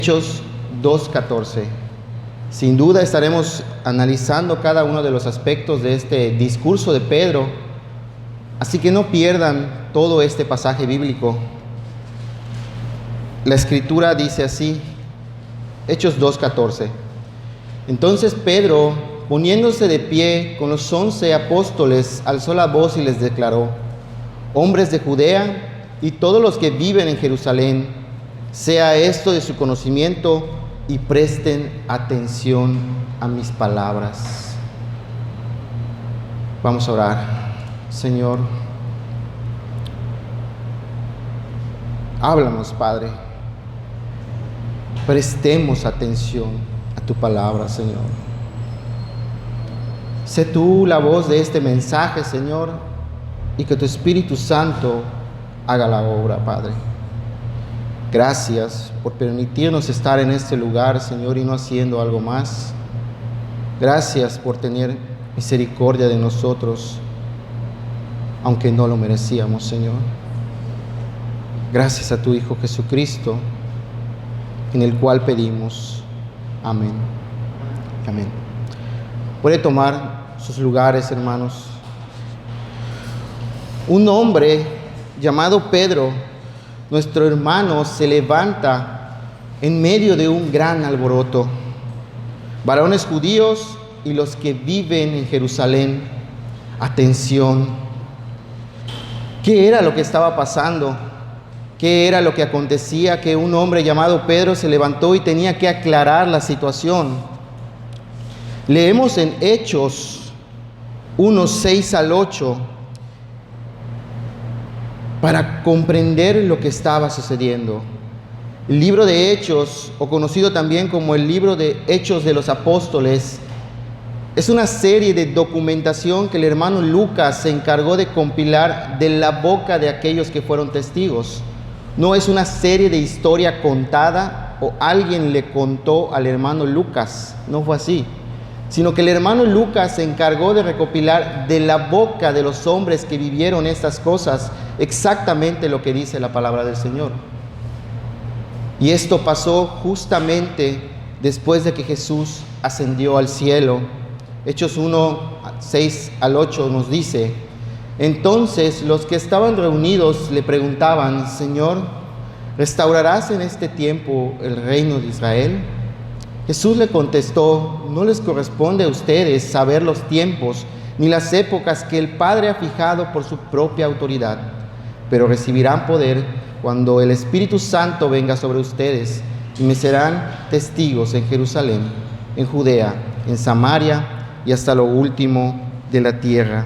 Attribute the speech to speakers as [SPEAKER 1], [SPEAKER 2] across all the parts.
[SPEAKER 1] Hechos 2:14. Sin duda estaremos analizando cada uno de los aspectos de este discurso de Pedro, así que no pierdan todo este pasaje bíblico. La escritura dice así, Hechos 2:14. Entonces Pedro, poniéndose de pie con los 11 apóstoles, alzó la voz y les declaró: hombres de Judea y todos los que viven en Jerusalén, sea esto de su conocimiento y presten atención a mis palabras. Vamos a orar. Señor, háblanos, Padre. Prestemos atención a tu palabra, Señor. Sé tú la voz de este mensaje, Señor, y que tu Espíritu Santo haga la obra, Padre. Gracias por permitirnos estar en este lugar, Señor, y no haciendo algo más. Gracias por tener misericordia de nosotros, aunque no lo merecíamos, Señor. Gracias a tu Hijo Jesucristo, en el cual pedimos. Amén. Amén. Puede tomar sus lugares, hermanos. Un hombre llamado Pedro, nuestro hermano, se levanta en medio de un gran alboroto. Varones judíos y los que viven en Jerusalén, atención. ¿Qué era lo que estaba pasando? ¿Qué era lo que acontecía? Que un hombre llamado Pedro se levantó y tenía que aclarar la situación. Leemos en Hechos 1:6-8 para comprender lo que estaba sucediendo. El libro de Hechos, o conocido también como el libro de Hechos de los Apóstoles, es una serie de documentación que el hermano Lucas se encargó de compilar de la boca de aquellos que fueron testigos. No es una serie de historia contada o alguien le contó al hermano Lucas, no fue así, sino que el hermano Lucas se encargó de recopilar de la boca de los hombres que vivieron estas cosas exactamente lo que dice la palabra del Señor. Y esto pasó justamente después de que Jesús ascendió al cielo. Hechos 1:6-8 nos dice: entonces los que estaban reunidos le preguntaban: Señor, ¿restaurarás en este tiempo el reino de Israel? Jesús le contestó: no les corresponde a ustedes saber los tiempos ni las épocas que el Padre ha fijado por su propia autoridad, pero recibirán poder cuando el Espíritu Santo venga sobre ustedes, y me serán testigos en Jerusalén, en Judea, en Samaria y hasta lo último de la tierra.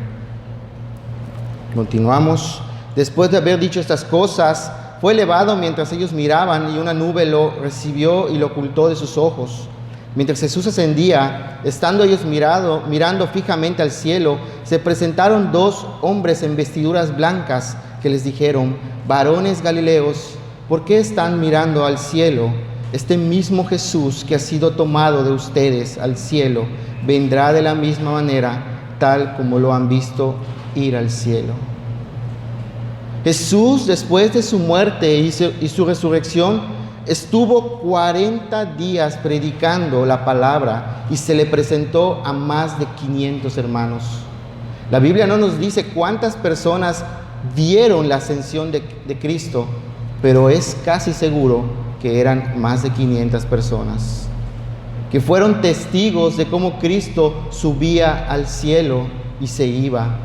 [SPEAKER 1] Continuamos. Después de haber dicho estas cosas, fue elevado mientras ellos miraban, y una nube lo recibió y lo ocultó de sus ojos. Mientras Jesús ascendía, estando ellos mirando fijamente al cielo, se presentaron dos hombres en vestiduras blancas que les dijeron: varones galileos, ¿por qué están mirando al cielo? Este mismo Jesús que ha sido tomado de ustedes al cielo, vendrá de la misma manera, tal como lo han visto ir al cielo. Jesús, después de su muerte y su resurrección, estuvo 40 días predicando la palabra y se le presentó a más de 500 hermanos. La Biblia no nos dice cuántas personas vieron la ascensión de Cristo, pero es casi seguro que eran más de 500 personas que fueron testigos de cómo Cristo subía al cielo y se iba.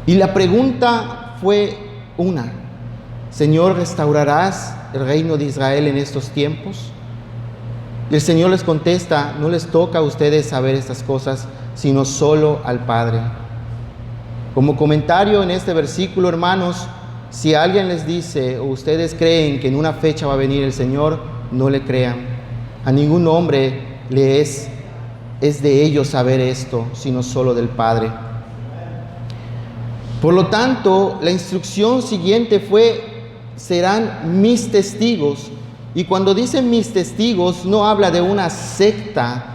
[SPEAKER 1] Y la pregunta fue una: Señor, ¿restaurarás el reino de Israel en estos tiempos? Y el Señor les contesta: no les toca a ustedes saber estas cosas, sino solo al Padre. Como comentario en este versículo, hermanos, si alguien les dice o ustedes creen que en una fecha va a venir el Señor, no le crean. A ningún hombre le es de ellos saber esto, sino solo del Padre. Por lo tanto, la instrucción siguiente fue: serán mis testigos. Y cuando dice mis testigos, no habla de una secta,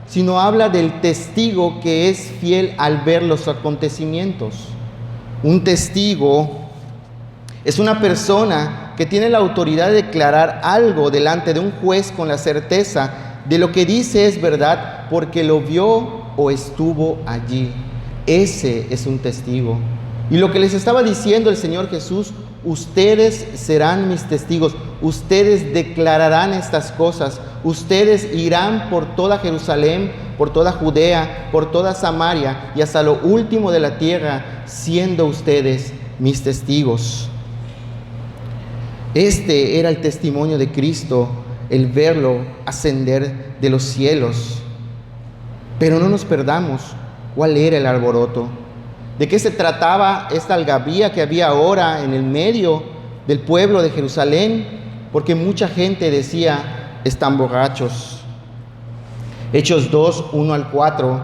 [SPEAKER 1] sino habla del testigo que es fiel al ver los acontecimientos. Un testigo Es una persona que tiene la autoridad de declarar algo delante de un juez con la certeza de lo que dice es verdad porque lo vio o estuvo allí. Ese es un testigo. Y lo que les estaba diciendo el Señor Jesús: ustedes serán mis testigos, ustedes declararán estas cosas, ustedes irán por toda Jerusalén, por toda Judea, por toda Samaria y hasta lo último de la tierra, siendo ustedes mis testigos. Este era el testimonio de Cristo, el verlo ascender de los cielos. Pero no nos perdamos cuál era el alboroto. ¿De qué se trataba esta algarabía que había ahora en el medio del pueblo de Jerusalén? Porque mucha gente decía: están borrachos. Hechos 2, 1 al 4.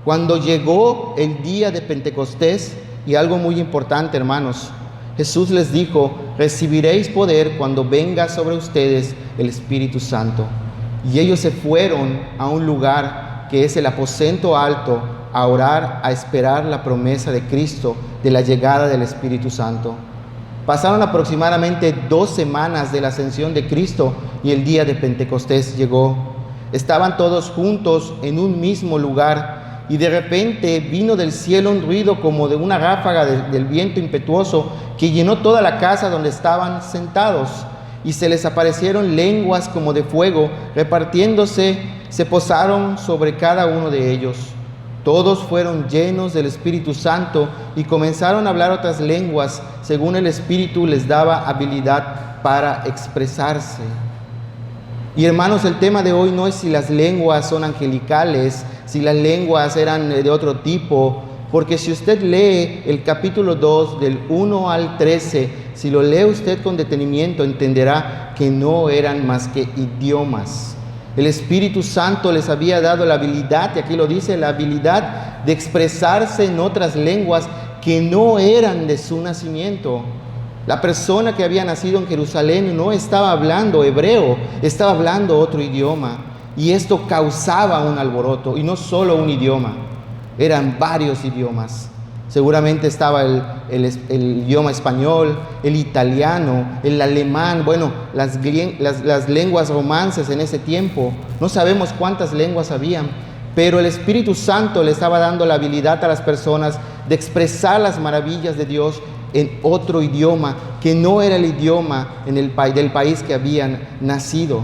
[SPEAKER 1] Cuando llegó el día de Pentecostés, y algo muy importante, hermanos, Jesús les dijo: recibiréis poder cuando venga sobre ustedes el Espíritu Santo. Y ellos se fueron a un lugar que es el aposento alto, a orar, a esperar la promesa de Cristo de la llegada del Espíritu Santo. Pasaron aproximadamente 2 semanas de la ascensión de Cristo y el día de Pentecostés llegó. Estaban todos juntos en un mismo lugar y de repente vino del cielo un ruido como de una ráfaga del viento impetuoso que llenó toda la casa donde estaban sentados, y se les aparecieron lenguas como de fuego, repartiéndose, se posaron sobre cada uno de ellos. Todos fueron llenos del Espíritu Santo y comenzaron a hablar otras lenguas, según el Espíritu les daba habilidad para expresarse. Y hermanos, el tema de hoy no es si las lenguas son angelicales, si las lenguas eran de otro tipo, porque si usted lee el capítulo 2 del 1 al 13, si lo lee usted con detenimiento, entenderá que no eran más que idiomas. El Espíritu Santo les había dado la habilidad, y aquí lo dice, la habilidad de expresarse en otras lenguas que no eran de su nacimiento. La persona que había nacido en Jerusalén no estaba hablando hebreo, estaba hablando otro idioma. Y esto causaba un alboroto, y no solo un idioma, eran varios idiomas. Seguramente estaba el idioma español, el italiano, el alemán, bueno, las lenguas romances en ese tiempo. No sabemos cuántas lenguas habían, pero el Espíritu Santo le estaba dando la habilidad a las personas de expresar las maravillas de Dios en otro idioma, que no era el idioma del país que habían nacido.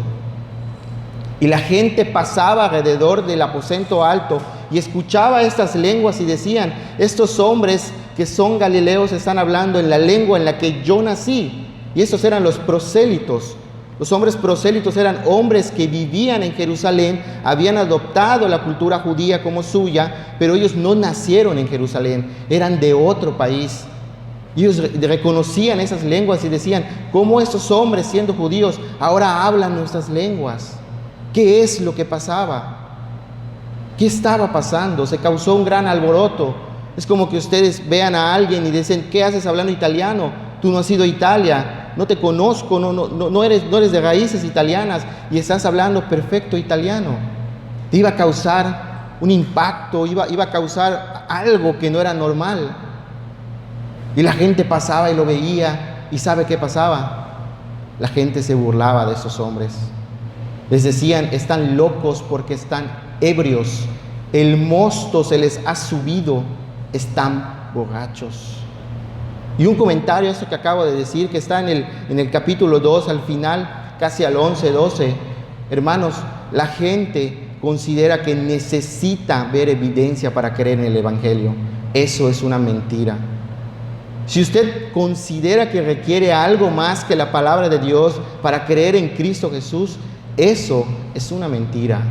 [SPEAKER 1] Y la gente pasaba alrededor del aposento alto y escuchaba estas lenguas y decían: estos hombres que son galileos están hablando en la lengua en la que yo nací. Y estos eran los prosélitos. Los hombres prosélitos eran hombres que vivían en Jerusalén, habían adoptado la cultura judía como suya, pero ellos no nacieron en Jerusalén, eran de otro país. Y ellos reconocían esas lenguas y decían: ¿cómo estos hombres, siendo judíos, ahora hablan nuestras lenguas? ¿Qué es lo que pasaba? ¿Qué estaba pasando? Se causó un gran alboroto. Es como que ustedes vean a alguien y dicen: ¿qué haces hablando italiano? Tú no has ido a Italia, no te conozco, no eres de raíces italianas y estás hablando perfecto italiano. Te iba a causar un impacto, iba a causar algo que no era normal. Y la gente pasaba y lo veía, y ¿sabe qué pasaba? La gente se burlaba de esos hombres. Les decían: están locos porque están ebrios, el mosto se les ha subido, están borrachos. Y un comentario a esto que acabo de decir, que está en el capítulo 2, al final, casi al 11, 12. Hermanos, la gente considera que necesita ver evidencia para creer en el Evangelio. Eso es una mentira. Si usted considera que requiere algo más que la palabra de Dios para creer en Cristo Jesús, eso es una mentira.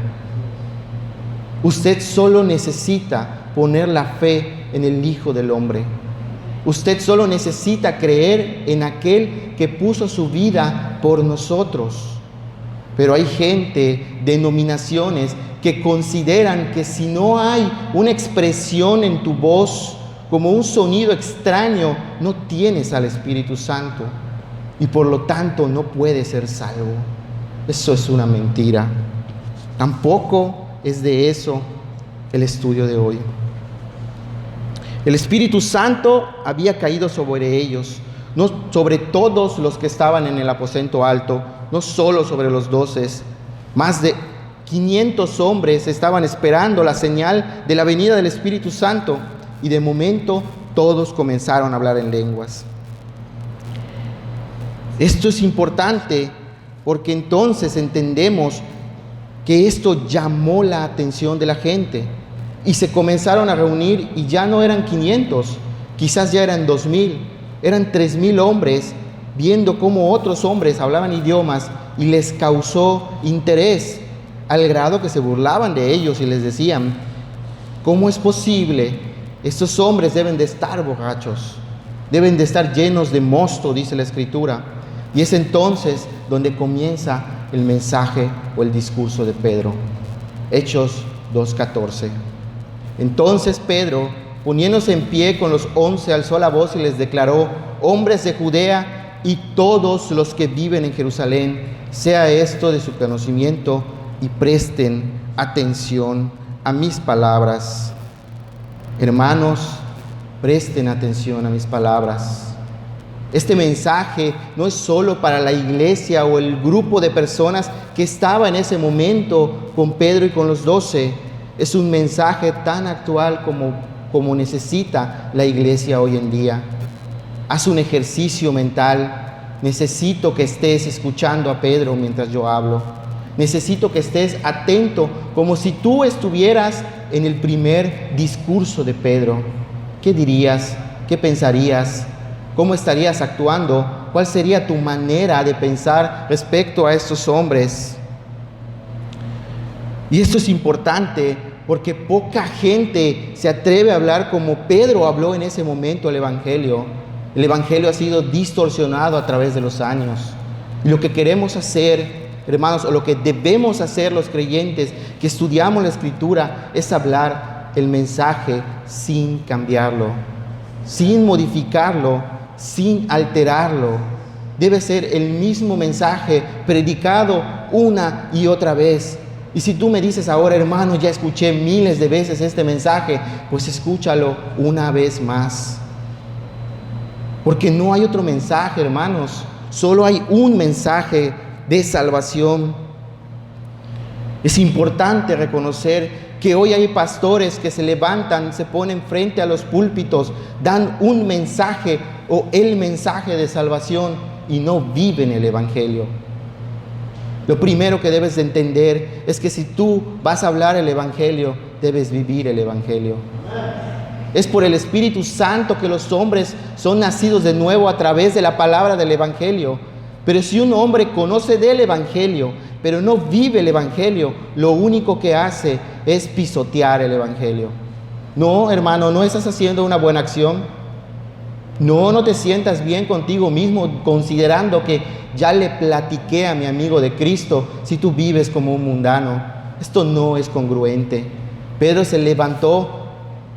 [SPEAKER 1] Usted solo necesita poner la fe en el Hijo del Hombre. Usted solo necesita creer en aquel que puso su vida por nosotros. Pero hay gente, denominaciones, que consideran que si no hay una expresión en tu voz, como un sonido extraño, no tienes al Espíritu Santo y por lo tanto no puedes ser salvo. Eso es una mentira. Tampoco es de eso el estudio de hoy. El Espíritu Santo había caído sobre ellos. no sobre todos los que estaban en el aposento alto, no solo sobre los 12. Más de 500 hombres estaban esperando la señal de la venida del Espíritu Santo, y de momento todos comenzaron a hablar en lenguas. Esto es importante porque entonces entendemos que esto llamó la atención de la gente y se comenzaron a reunir, y ya no eran 500, quizás ya eran 2000, eran 3000 hombres, viendo cómo otros hombres hablaban idiomas, y les causó interés al grado que se burlaban de ellos y les decían: ¿cómo es posible? Estos hombres deben de estar borrachos, deben de estar llenos de mosto, dice la Escritura. Y es entonces donde comienza el mensaje o el discurso de Pedro. Hechos 2:14. Entonces Pedro, poniéndose en pie con los 11, alzó la voz y les declaró: hombres de Judea y todos los que viven en Jerusalén, sea esto de su conocimiento y presten atención a mis palabras. Hermanos, presten atención a mis palabras. Este mensaje no es solo para la iglesia o el grupo de personas que estaba en ese momento con Pedro y con los 12. Es un mensaje tan actual como necesita la iglesia hoy en día. Haz un ejercicio mental. Necesito que estés escuchando a Pedro mientras yo hablo. Necesito que estés atento, como si tú estuvieras en el primer discurso de Pedro. ¿Qué dirías? ¿Qué pensarías? ¿Cómo estarías actuando? ¿Cuál sería tu manera de pensar respecto a estos hombres? Y esto es importante porque poca gente se atreve a hablar como Pedro habló en ese momento el Evangelio. El Evangelio ha sido distorsionado a través de los años. Y lo que queremos hacer, hermanos, o lo que debemos hacer los creyentes que estudiamos la Escritura, es hablar el mensaje sin cambiarlo, sin modificarlo, sin alterarlo. Debe ser el mismo mensaje predicado una y otra vez. Y si tú me dices ahora: hermano, ya escuché miles de veces este mensaje, pues escúchalo una vez más. Porque no hay otro mensaje, hermanos. Solo hay un mensaje de salvación. Es importante reconocer que hoy hay pastores que se levantan, se ponen frente a los púlpitos, dan un mensaje o el mensaje de salvación y no viven el Evangelio. Lo primero que debes de entender es que si tú vas a hablar el Evangelio, debes vivir el Evangelio. Es por el Espíritu Santo que los hombres son nacidos de nuevo a través de la palabra del Evangelio. Pero si un hombre conoce del Evangelio, pero no vive el Evangelio, lo único que hace es pisotear el Evangelio. No, hermano, no estás haciendo una buena acción. No te sientas bien contigo mismo considerando que ya le platiqué a mi amigo de Cristo si tú vives como un mundano. Esto no es congruente. Pedro se levantó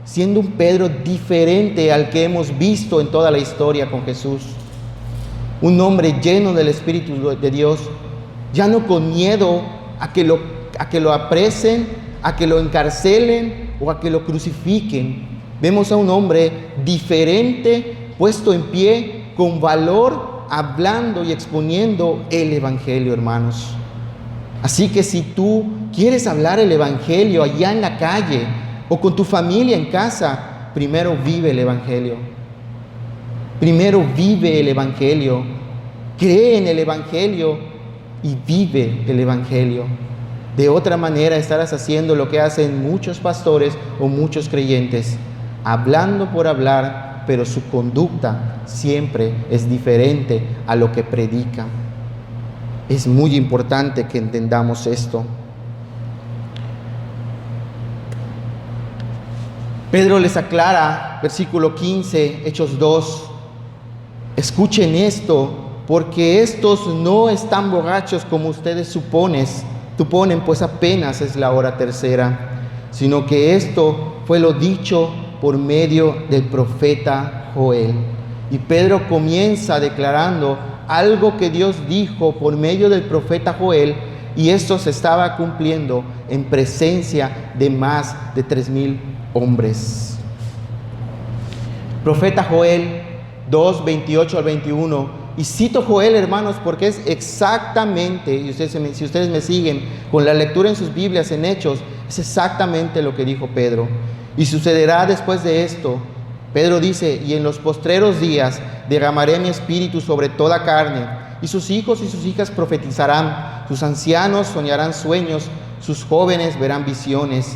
[SPEAKER 1] siendo un Pedro diferente al que hemos visto en toda la historia con Jesús. Un hombre lleno del Espíritu de Dios, ya no con miedo a que lo apresen, a que lo encarcelen o a que lo crucifiquen. Vemos a un hombre diferente, puesto en pie, con valor, hablando y exponiendo el Evangelio, hermanos. Así que si tú quieres hablar el Evangelio allá en la calle o con tu familia en casa, primero vive el Evangelio. Primero vive el Evangelio, cree en el Evangelio y vive el Evangelio. De otra manera estarás haciendo lo que hacen muchos pastores o muchos creyentes, hablando por hablar, pero su conducta siempre es diferente a lo que predican. Es muy importante que entendamos esto. Pedro les aclara, versículo 15, Hechos 2, escuchen esto, porque estos no están borrachos como ustedes suponen, pues apenas es la hora tercera, sino que esto fue lo dicho por medio del profeta Joel. Y Pedro comienza declarando algo que Dios dijo por medio del profeta Joel, y esto se estaba cumpliendo en presencia de más de 3000 hombres. Profeta Joel 2, 28 al 21. Y cito Joel, hermanos, porque es exactamente, y si ustedes me siguen con la lectura en sus Biblias, en Hechos, es exactamente lo que dijo Pedro. Y sucederá después de esto. Pedro dice: y en los postreros días derramaré mi espíritu sobre toda carne, y sus hijos y sus hijas profetizarán, sus ancianos soñarán sueños, sus jóvenes verán visiones.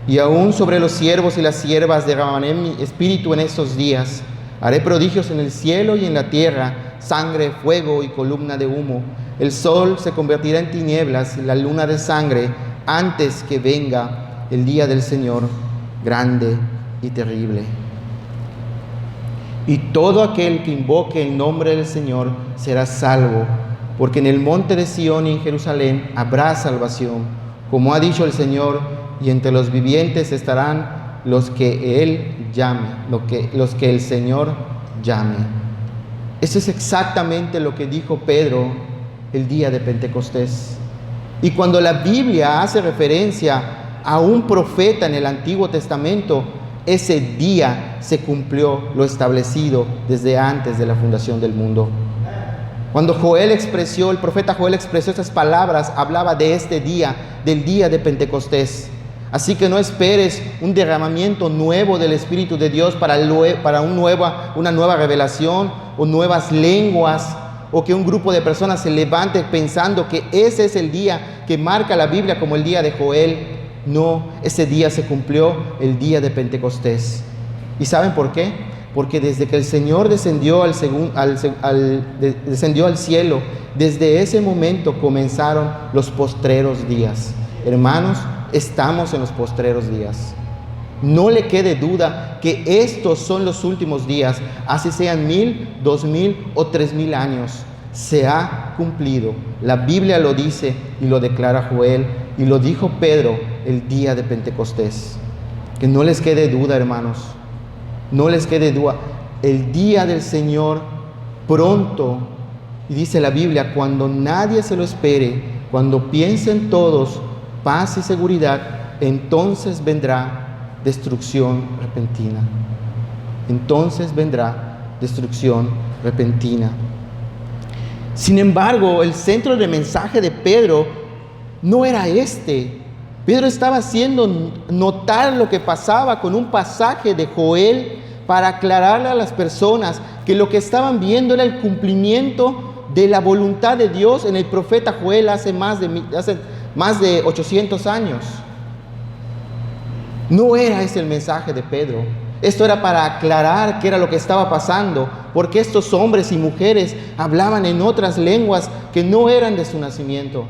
[SPEAKER 1] Y aún sobre los siervos y las siervas derramaré mi espíritu en estos días. Haré prodigios en el cielo y en la tierra, sangre, fuego y columna de humo. El sol se convertirá en tinieblas y la luna de sangre, antes que venga el día del Señor, grande y terrible. Y todo aquel que invoque el nombre del Señor será salvo, porque en el monte de Sión y en Jerusalén habrá salvación, como ha dicho el Señor, y entre los vivientes estarán los que Él llame, los que el Señor llame. Eso es exactamente lo que dijo Pedro el día de Pentecostés. Y cuando la Biblia hace referencia a un profeta en el Antiguo Testamento, ese día se cumplió lo establecido desde antes de la fundación del mundo. Cuando el profeta Joel expresó esas palabras, hablaba de este día, del día de Pentecostés. Así que no esperes un derramamiento nuevo del Espíritu de Dios para una nueva revelación o nuevas lenguas, o que un grupo de personas se levante pensando que ese es el día que marca la Biblia como el día de Joel. No, ese día se cumplió el día de Pentecostés. ¿Y saben por qué? Porque desde que el Señor descendió al cielo, desde ese momento comenzaron los postreros días. Hermanos, estamos en los postreros días. No le quede duda que estos son los últimos días, así sean 1000, 2000 o 3000 años. Se ha cumplido. La Biblia lo dice y lo declara Joel y lo dijo Pedro el día de Pentecostés. Que no les quede duda, hermanos. No les quede duda. El día del Señor pronto, y dice la Biblia, cuando nadie se lo espere, cuando piensen todos paz y seguridad, entonces vendrá destrucción repentina. Entonces vendrá destrucción repentina. Sin embargo, el centro del mensaje de Pedro no era este. Pedro estaba haciendo notar lo que pasaba con un pasaje de Joel para aclararle a las personas que lo que estaban viendo era el cumplimiento de la voluntad de Dios en el profeta Joel hace más de 800 años. No era ese el mensaje de Pedro. Esto era para aclarar qué era lo que estaba pasando, porque estos hombres y mujeres hablaban en otras lenguas que no eran de su nacimiento.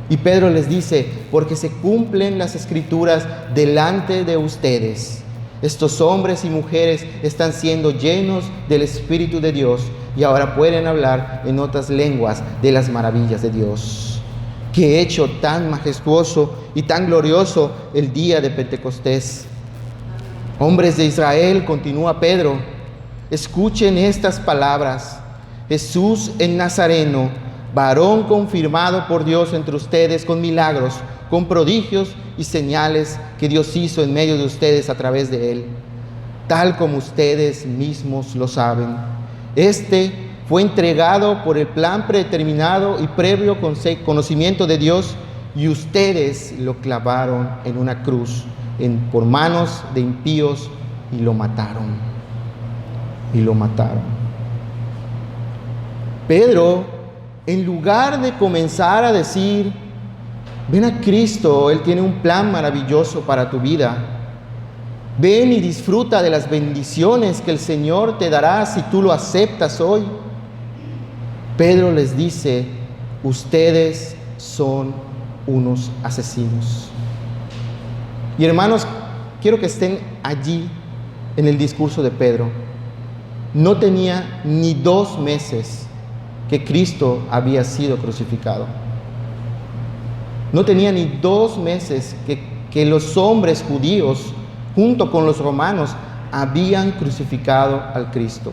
[SPEAKER 1] Y Pedro les dice: porque se cumplen las escrituras delante de ustedes. Estos hombres y mujeres están siendo llenos del Espíritu de Dios y ahora pueden hablar en otras lenguas de las maravillas de Dios. Qué hecho tan majestuoso y tan glorioso el día de Pentecostés. Hombres de Israel, continúa Pedro, escuchen estas palabras. Jesús el Nazareno, varón confirmado por Dios entre ustedes con milagros, con prodigios y señales que Dios hizo en medio de ustedes a través de él, tal como ustedes mismos lo saben. Este fue entregado por el plan predeterminado y previo conocimiento de Dios, y ustedes lo clavaron en una cruz por manos de impíos y lo mataron. Pedro, en lugar de comenzar a decir: ven a Cristo, Él tiene un plan maravilloso para tu vida, ven y disfruta de las bendiciones que el Señor te dará si tú lo aceptas hoy, Pedro les dice: ustedes son unos asesinos. Y hermanos, quiero que estén allí en el discurso de Pedro. No tenía ni 2 meses que Cristo había sido crucificado. No tenía ni 2 meses que los hombres judíos, junto con los romanos, habían crucificado al Cristo.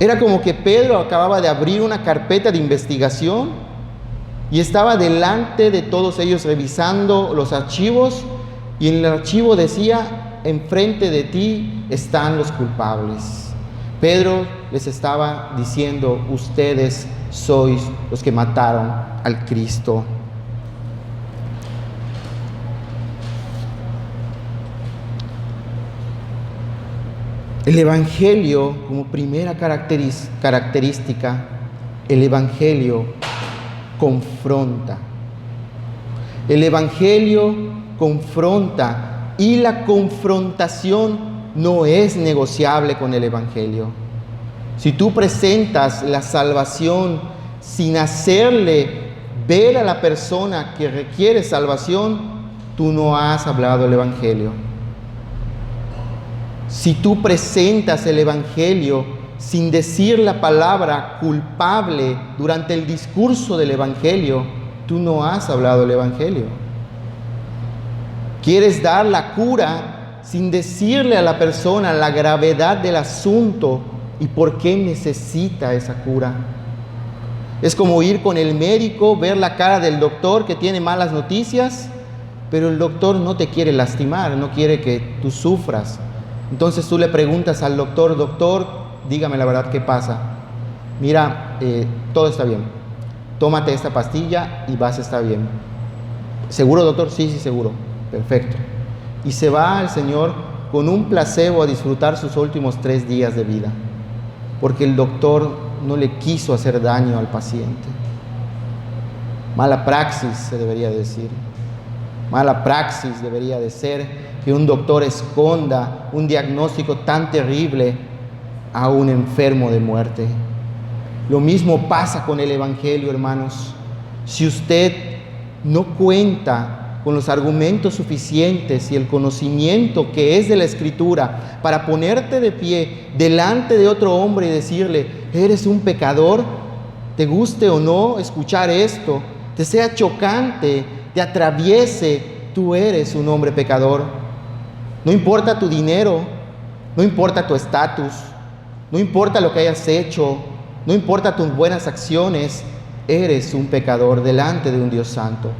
[SPEAKER 1] Era como que Pedro acababa de abrir una carpeta de investigación y estaba delante de todos ellos revisando los archivos, y en el archivo decía: enfrente de ti están los culpables. Pedro les estaba diciendo, ustedes sois los que mataron al Cristo. El Evangelio, como primera característica, el Evangelio confronta. El Evangelio confronta, y la confrontación no es negociable con el Evangelio. Si tú presentas la salvación sin hacerle ver a la persona que requiere salvación, tú no has hablado el Evangelio. Si tú presentas el Evangelio sin decir la palabra culpable durante el discurso del Evangelio, tú no has hablado el Evangelio. Quieres dar la cura sin decirle a la persona la gravedad del asunto y por qué necesita esa cura. Es como ir con el médico, ver la cara del doctor que tiene malas noticias, pero el doctor no te quiere lastimar, no quiere que tú sufras. Entonces tú le preguntas al doctor, doctor, dígame la verdad, ¿qué pasa? Mira, todo está bien. Tómate esta pastilla y vas a estar bien. ¿Seguro, doctor? Sí, seguro. Perfecto. Y se va el Señor con un placebo a disfrutar sus últimos 3 días de vida, porque el doctor no le quiso hacer daño al paciente. Mala praxis se debería decir. Mala praxis debería de ser que un doctor esconda un diagnóstico tan terrible a un enfermo de muerte. Lo mismo pasa con el Evangelio, hermanos. Si usted no cuenta con los argumentos suficientes y el conocimiento que es de la Escritura para ponerte de pie delante de otro hombre y decirle, eres un pecador, te guste o no escuchar esto, te sea chocante, te atraviese, tú eres un hombre pecador. No importa tu dinero, no importa tu estatus, no importa lo que hayas hecho, no importa tus buenas acciones, eres un pecador delante de un Dios santo.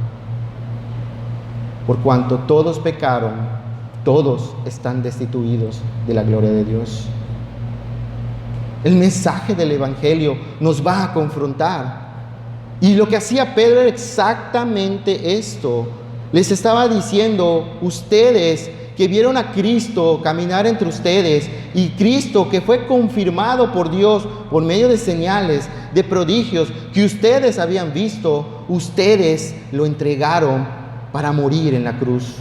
[SPEAKER 1] Por cuanto todos pecaron, todos están destituidos de la gloria de Dios. El mensaje del Evangelio nos va a confrontar. Y lo que hacía Pedro era exactamente esto. Les estaba diciendo, ustedes que vieron a Cristo caminar entre ustedes, y Cristo que fue confirmado por Dios por medio de señales, de prodigios que ustedes habían visto, ustedes lo entregaron para morir en la cruz.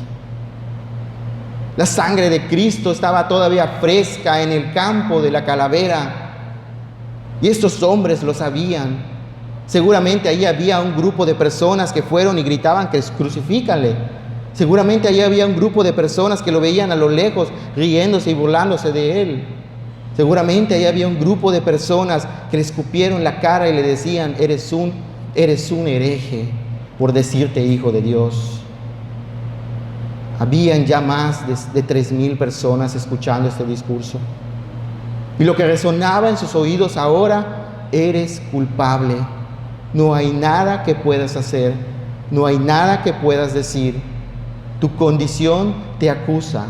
[SPEAKER 1] La sangre de Cristo estaba todavía fresca en el campo de la calavera, y estos hombres lo sabían. Seguramente ahí había un grupo de personas que fueron y gritaban que crucifícanle. Seguramente allí había un grupo de personas que lo veían a lo lejos, riéndose y burlándose de él. Seguramente allí había un grupo de personas que le escupieron la cara y le decían, eres un hereje por decirte hijo de Dios. Habían ya más de 3,000 personas escuchando este discurso. Y lo que resonaba en sus oídos ahora, eres culpable. No hay nada que puedas hacer, no hay nada que puedas decir. Tu condición te acusa.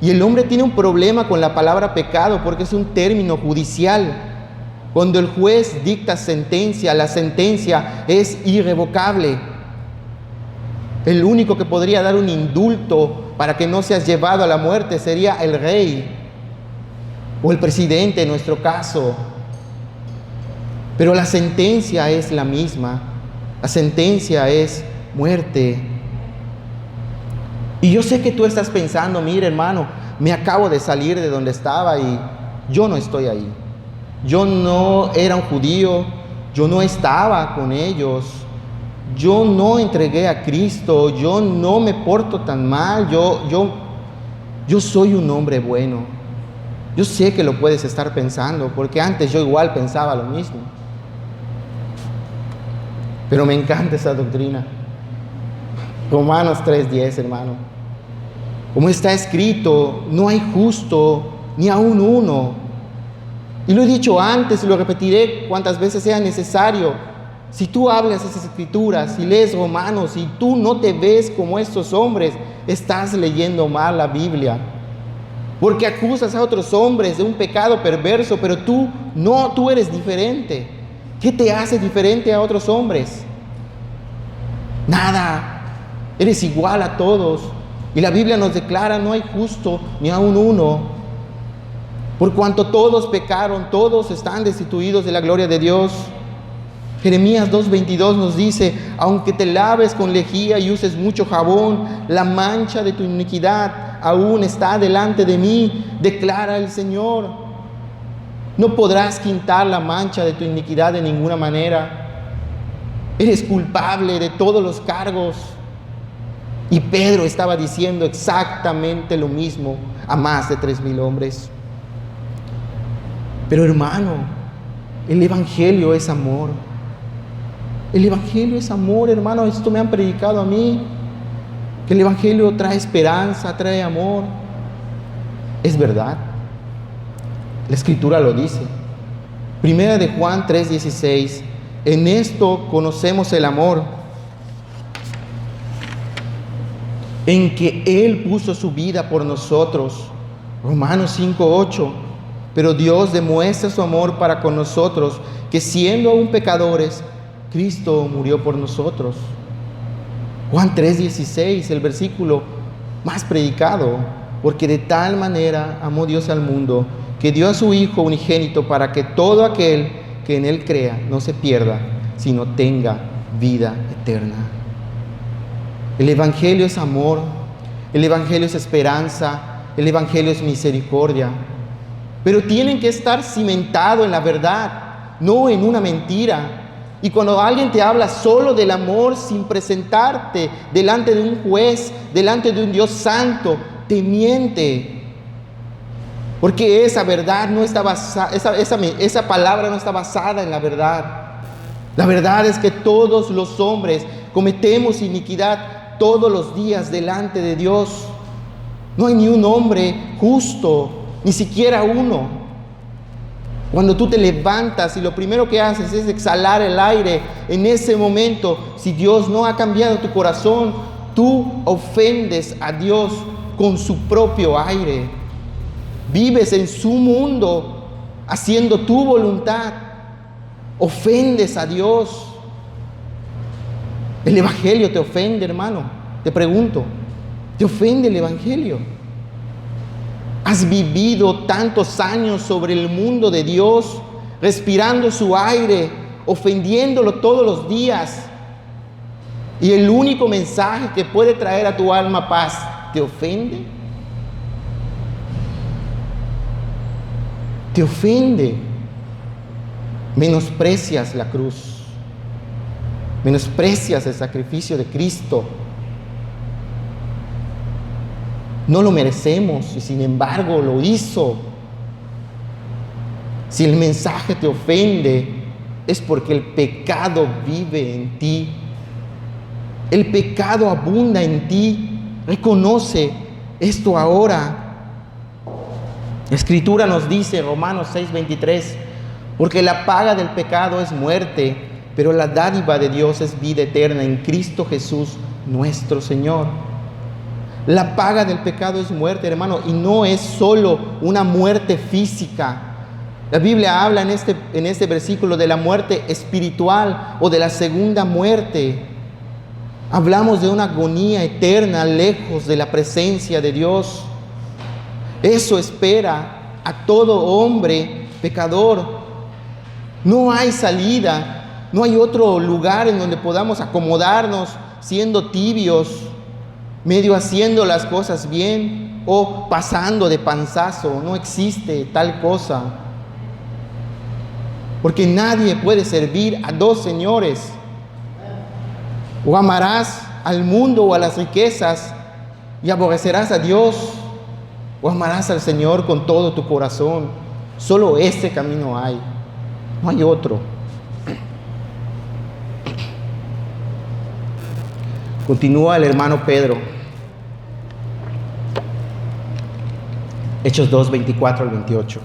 [SPEAKER 1] Y el hombre tiene un problema con la palabra pecado porque es un término judicial. Cuando el juez dicta sentencia, la sentencia es irrevocable. El único que podría dar un indulto para que no seas llevado a la muerte sería el rey o el presidente en nuestro caso. Pero la sentencia es la misma. La sentencia es muerte. Y yo sé que tú estás pensando, mire hermano, me acabo de salir de donde estaba y yo no estoy ahí. Yo no era un judío, yo no estaba con ellos, yo no entregué a Cristo, yo no me porto tan mal, yo soy un hombre bueno. Yo sé que lo puedes estar pensando, porque antes yo igual pensaba lo mismo. Pero me encanta esa doctrina. Romanos 3:10, hermano. Como está escrito, no hay justo ni aun uno. Y lo he dicho antes y lo repetiré cuantas veces sea necesario. Si tú hablas esas escrituras, si lees Romanos y tú no te ves como estos hombres, estás leyendo mal la Biblia. Porque acusas a otros hombres de un pecado perverso, pero tú no, tú eres diferente. ¿Qué te hace diferente a otros hombres? Nada. Eres igual a todos. Y la Biblia nos declara: no hay justo ni aun uno. Por cuanto todos pecaron, todos están destituidos de la gloria de Dios. Jeremías 2:22 nos dice: aunque te laves con lejía y uses mucho jabón, la mancha de tu iniquidad aún está delante de mí, declara el Señor. No podrás quitar la mancha de tu iniquidad de ninguna manera. Eres culpable de todos los cargos. Y Pedro estaba diciendo exactamente lo mismo a más de 3,000 hombres. Pero hermano, el Evangelio es amor. El Evangelio es amor, hermano. Esto me han predicado a mí, que el Evangelio trae esperanza, trae amor. Es verdad. La Escritura lo dice. Primera de Juan 3:16. En esto conocemos el amor, en que Él puso su vida por nosotros. Romanos 5:8. Pero Dios demuestra su amor para con nosotros, que siendo aún pecadores, Cristo murió por nosotros. Juan 3:16, el versículo más predicado. Porque de tal manera amó Dios al mundo, que dio a su Hijo unigénito, para que todo aquel que en Él crea no se pierda, sino tenga vida eterna. El Evangelio es amor, el Evangelio es esperanza, el Evangelio es misericordia. Pero tienen que estar cimentado en la verdad, no en una mentira. Y cuando alguien te habla solo del amor, sin presentarte delante de un juez, delante de un Dios santo, te miente. Porque esa verdad no está basada, esa palabra no está basada en la verdad. La verdad es que todos los hombres cometemos iniquidad todos los días delante de Dios. No hay ni un hombre justo, ni siquiera uno. Cuando tú te levantas y lo primero que haces es exhalar el aire, en ese momento, si Dios no ha cambiado tu corazón, tú ofendes a Dios con su propio aire. Vives en su mundo, haciendo tu voluntad. Ofendes a Dios. El Evangelio te ofende, hermano. Te pregunto, ¿te ofende el Evangelio? ¿Has vivido tantos años sobre el mundo de Dios, respirando su aire, ofendiéndolo todos los días? Y el único mensaje que puede traer a tu alma paz, ¿te ofende? ¿Te ofende? Menosprecias la cruz. Menosprecias el sacrificio de Cristo. No lo merecemos y sin embargo lo hizo. Si el mensaje te ofende, es porque el pecado vive en ti. El pecado abunda en ti. Reconoce esto ahora. La Escritura nos dice, Romanos 6:23, porque la paga del pecado es muerte, pero la dádiva de Dios es vida eterna en Cristo Jesús, nuestro Señor. La paga del pecado es muerte, hermano, y no es solo una muerte física. La Biblia habla en este versículo de la muerte espiritual o de la segunda muerte. Hablamos de una agonía eterna lejos de la presencia de Dios. Eso espera a todo hombre pecador. No hay salida, no hay otro lugar en donde podamos acomodarnos siendo tibios, medio haciendo las cosas bien o pasando de panzazo. No existe tal cosa. Porque nadie puede servir a dos señores. O amarás al mundo o a las riquezas y aborrecerás a Dios, o amarás al Señor con todo tu corazón. Solo este camino hay, no hay otro. Continúa el hermano Pedro. Hechos 2, 24 al 28.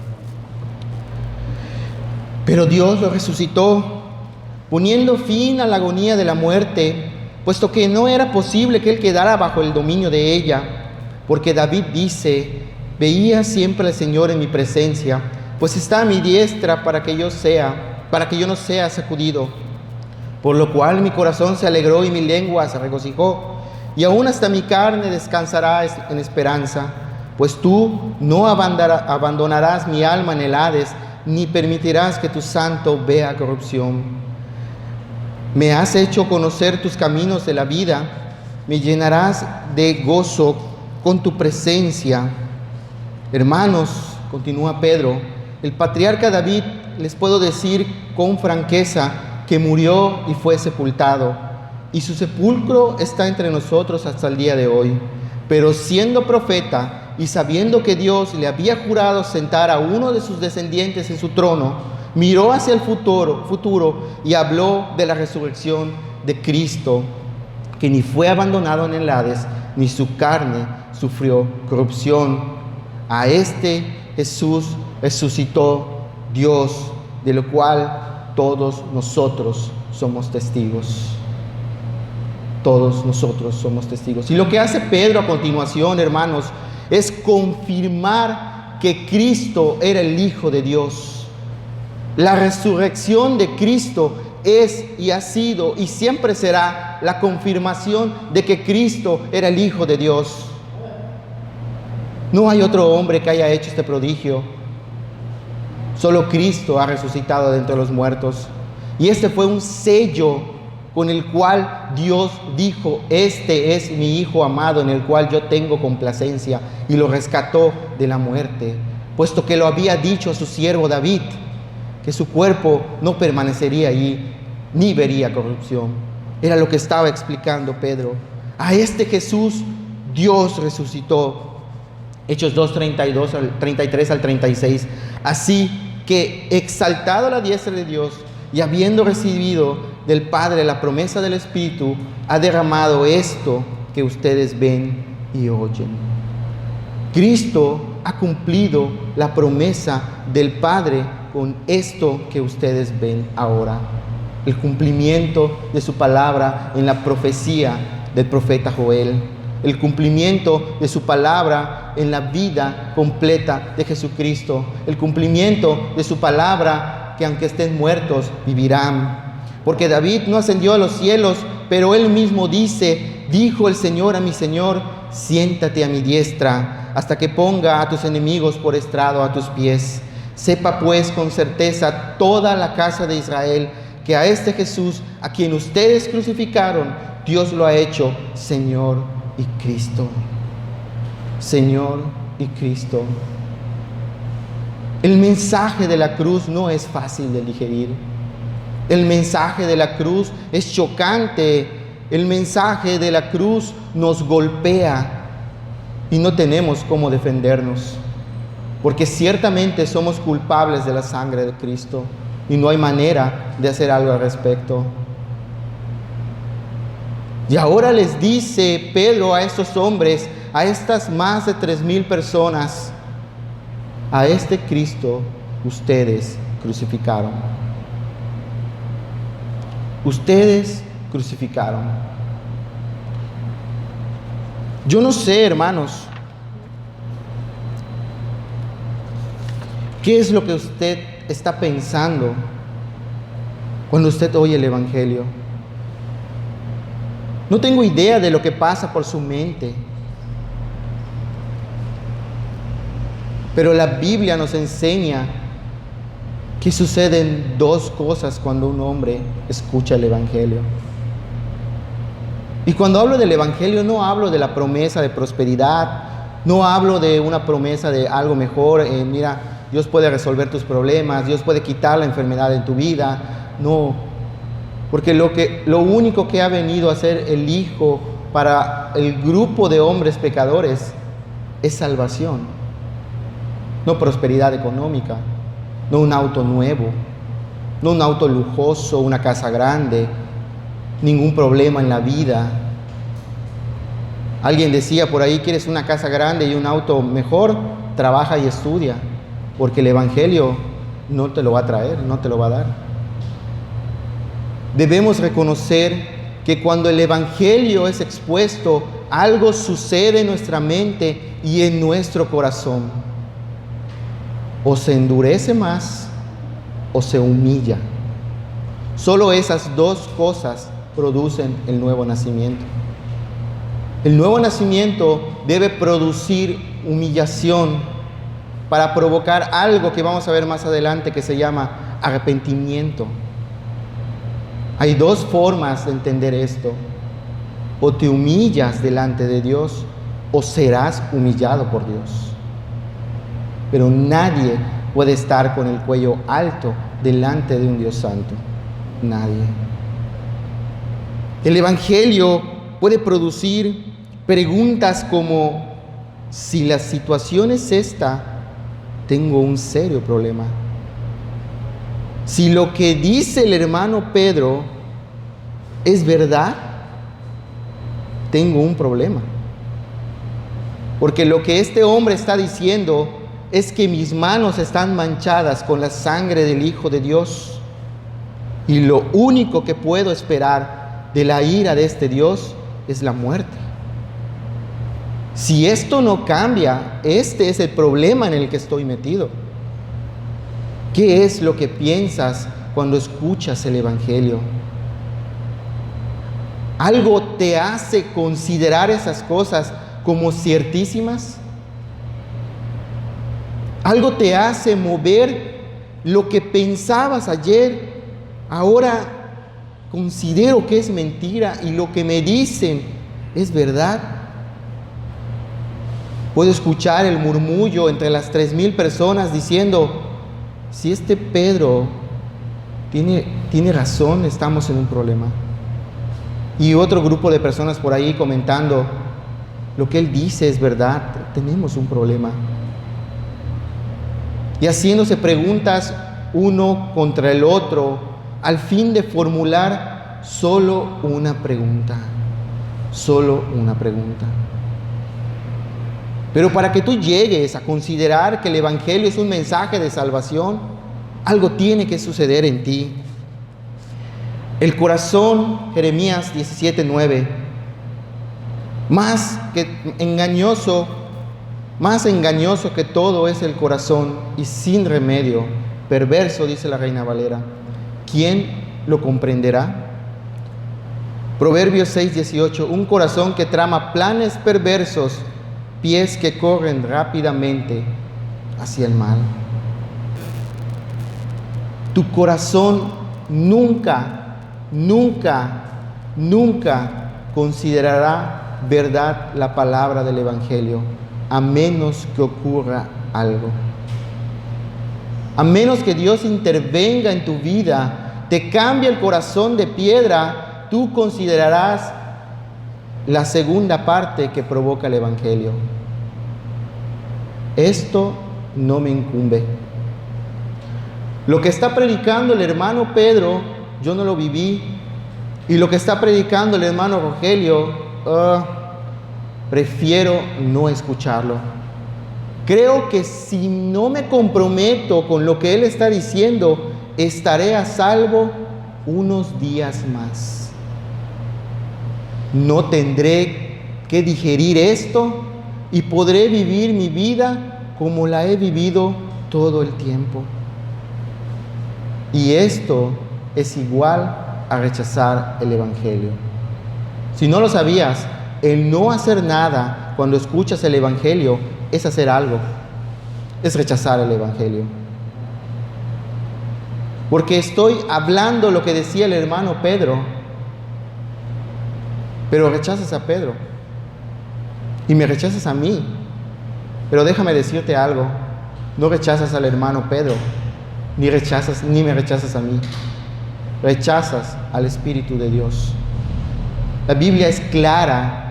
[SPEAKER 1] Pero Dios lo resucitó, poniendo fin a la agonía de la muerte, puesto que no era posible que él quedara bajo el dominio de ella. Porque David dice: Veía siempre al Señor en mi presencia, pues está a mi diestra para que yo no sea sacudido. Por lo cual mi corazón se alegró y mi lengua se regocijó, y aún hasta mi carne descansará en esperanza, pues tú no abandonarás mi alma en el Hades, ni permitirás que tu santo vea corrupción. Me has hecho conocer tus caminos de la vida, me llenarás de gozo con tu presencia. Hermanos, continúa Pedro, el patriarca David, les puedo decir con franqueza que murió y fue sepultado, y su sepulcro está entre nosotros hasta el día de hoy. Pero siendo profeta y sabiendo que Dios le había jurado sentar a uno de sus descendientes en su trono, miró hacia el futuro y habló de la resurrección de Cristo, que ni fue abandonado en el Hades, ni su carne sufrió corrupción. A este Jesús resucitó Dios, de lo cual todos nosotros somos testigos. Todos nosotros somos testigos. Y lo que hace Pedro a continuación, hermanos, es confirmar que Cristo era el Hijo de Dios. La resurrección de Cristo es y ha sido y siempre será la confirmación de que Cristo era el Hijo de Dios. No hay otro hombre que haya hecho este prodigio. Solo Cristo ha resucitado de entre los muertos. Y este fue un sello con el cual Dios dijo: este es mi Hijo amado en el cual yo tengo complacencia, y lo rescató de la muerte, puesto que lo había dicho a su siervo David, que su cuerpo no permanecería allí, ni vería corrupción. Era lo que estaba explicando Pedro. A este Jesús Dios resucitó. Hechos 2, 33 al 36. Así que, exaltado a la diestra de Dios y habiendo recibido del Padre la promesa del Espíritu, ha derramado esto que ustedes ven y oyen. Cristo ha cumplido la promesa del Padre con esto que ustedes ven ahora. El cumplimiento de su palabra en la profecía del profeta Joel. El cumplimiento de su palabra en la vida completa de Jesucristo. El cumplimiento de su palabra que aunque estén muertos, vivirán. Porque David no ascendió a los cielos, pero él mismo dijo el Señor a mi Señor: siéntate a mi diestra, hasta que ponga a tus enemigos por estrado a tus pies. Sepa pues con certeza toda la casa de Israel, que a este Jesús, a quien ustedes crucificaron, Dios lo ha hecho Señor y Cristo. Señor y Cristo. El mensaje de la cruz no es fácil de digerir. El mensaje de la cruz es chocante. El mensaje de la cruz nos golpea y no tenemos cómo defendernos, porque ciertamente somos culpables de la sangre de Cristo y no hay manera de hacer algo al respecto. Y ahora les dice Pedro a estos hombres, a estas más de 3,000 personas: a este Cristo ustedes crucificaron. Ustedes crucificaron. Yo no sé, hermanos, ¿qué es lo que usted está pensando cuando usted oye el Evangelio? No tengo idea de lo que pasa por su mente. Pero la Biblia nos enseña que suceden dos cosas cuando un hombre escucha el Evangelio. Y cuando hablo del Evangelio no hablo de la promesa de prosperidad, no hablo de una promesa de algo mejor, mira, Dios puede resolver tus problemas, Dios puede quitar la enfermedad en tu vida. No, porque lo único que ha venido a hacer el Hijo para el grupo de hombres pecadores es salvación, no prosperidad económica, no un auto nuevo, no un auto lujoso, una casa grande, ningún problema en la vida. Alguien decía por ahí: ¿quieres una casa grande y un auto mejor? Trabaja y estudia, porque el Evangelio no te lo va a traer, no te lo va a dar. Debemos reconocer que cuando el Evangelio es expuesto, algo sucede en nuestra mente y en nuestro corazón. O se endurece más o se humilla. Solo esas dos cosas producen el nuevo nacimiento. El nuevo nacimiento debe producir humillación para provocar algo que vamos a ver más adelante que se llama arrepentimiento. Hay dos formas de entender esto. O te humillas delante de Dios o serás humillado por Dios. Pero nadie puede estar con el cuello alto delante de un Dios santo. Nadie. El Evangelio puede producir preguntas como: si la situación es esta, tengo un serio problema. Si lo que dice el hermano Pedro es verdad, tengo un problema. Porque lo que este hombre está diciendo es que mis manos están manchadas con la sangre del Hijo de Dios. Y lo único que puedo esperar de la ira de este Dios es la muerte. Si esto no cambia, este es el problema en el que estoy metido. ¿Qué es lo que piensas cuando escuchas el Evangelio? ¿Algo te hace considerar esas cosas como ciertísimas? ¿Algo te hace mover lo que pensabas ayer? Ahora considero que es mentira y lo que me dicen es verdad. Puedo escuchar el murmullo entre las 3,000 personas diciendo: si este Pedro tiene razón, estamos en un problema. Y otro grupo de personas por ahí comentando: lo que él dice es verdad, tenemos un problema. Y haciéndose preguntas uno contra el otro, al fin de formular solo una pregunta. Solo una pregunta. Pero para que tú llegues a considerar que el Evangelio es un mensaje de salvación, algo tiene que suceder en ti. El corazón, Jeremías 17:9, más engañoso que todo es el corazón y sin remedio, perverso, dice la Reina Valera. ¿Quién lo comprenderá? Proverbios 6:18, un corazón que trama planes perversos, pies que corren rápidamente hacia el mal. Tu corazón nunca considerará verdad la palabra del Evangelio, a menos que ocurra algo. A menos que Dios intervenga en tu vida, te cambie el corazón de piedra, tú considerarás la segunda parte que provoca el Evangelio. Esto no me incumbe. Lo que está predicando el hermano Pedro, yo no lo viví. Y lo que está predicando el hermano Rogelio, prefiero no escucharlo. Creo que si no me comprometo con lo que él está diciendo, estaré a salvo unos días más. No tendré que digerir esto y podré vivir mi vida como la he vivido todo el tiempo. Y esto es igual a rechazar el Evangelio. Si no lo sabías, el no hacer nada cuando escuchas el Evangelio es hacer algo, es rechazar el Evangelio. Porque estoy hablando lo que decía el hermano Pedro, pero rechazas a Pedro y me rechazas a mí. Pero déjame decirte algo, no rechazas al hermano Pedro, ni me rechazas a mí. Rechazas al Espíritu de Dios. La Biblia es clara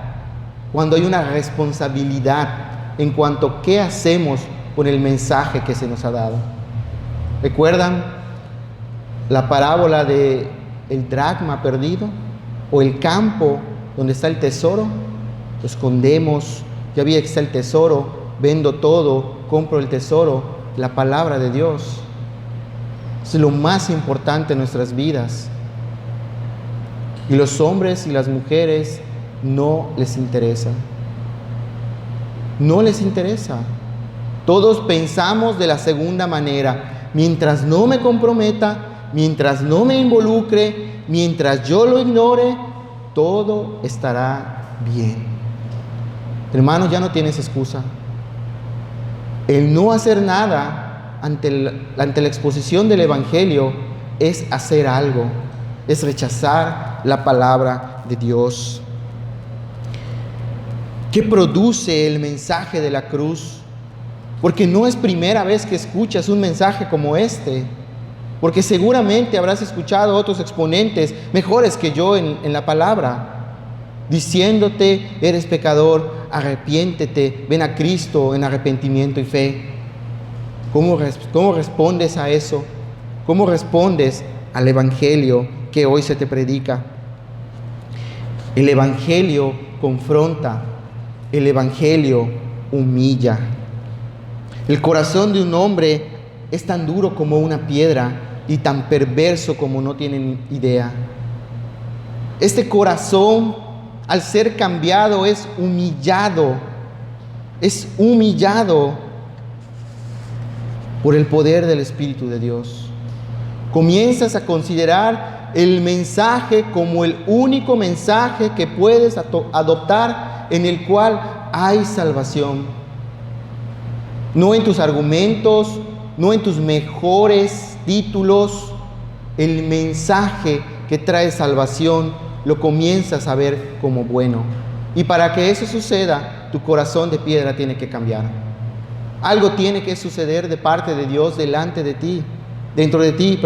[SPEAKER 1] cuando hay una responsabilidad en cuanto a qué hacemos con el mensaje que se nos ha dado. ¿Recuerdan la parábola de el dracma perdido? ¿O el campo donde está el tesoro? Lo escondemos, ya vi que está el tesoro, vendo todo, compro el tesoro, la palabra de Dios. Es lo más importante en nuestras vidas. Y los hombres y las mujeres no les interesa. No les interesa. Todos pensamos de la segunda manera. Mientras no me comprometa, mientras no me involucre, mientras yo lo ignore, todo estará bien. Hermanos, ya no tienes excusa. El no hacer nada ante la exposición del Evangelio es hacer algo, es rechazar la palabra de Dios. ¿Qué produce el mensaje de la cruz? Porque no es primera vez que escuchas un mensaje como este, porque seguramente habrás escuchado otros exponentes mejores que yo en la palabra, diciéndote: eres pecador, arrepiéntete, ven a Cristo en arrepentimiento y fe. ¿Cómo respondes a eso? ¿Cómo respondes al Evangelio que hoy se te predica? El Evangelio confronta, el Evangelio humilla. El corazón de un hombre es tan duro como una piedra y tan perverso como no tienen idea. Este corazón, al ser cambiado, es humillado por el poder del Espíritu de Dios. Comienzas a considerar el mensaje como el único mensaje que puedes adoptar, en el cual hay salvación. No en tus argumentos, no en tus mejores títulos. El mensaje que trae salvación lo comienzas a ver como bueno. Y para que eso suceda, tu corazón de piedra tiene que cambiar. Algo tiene que suceder de parte de Dios dentro de ti,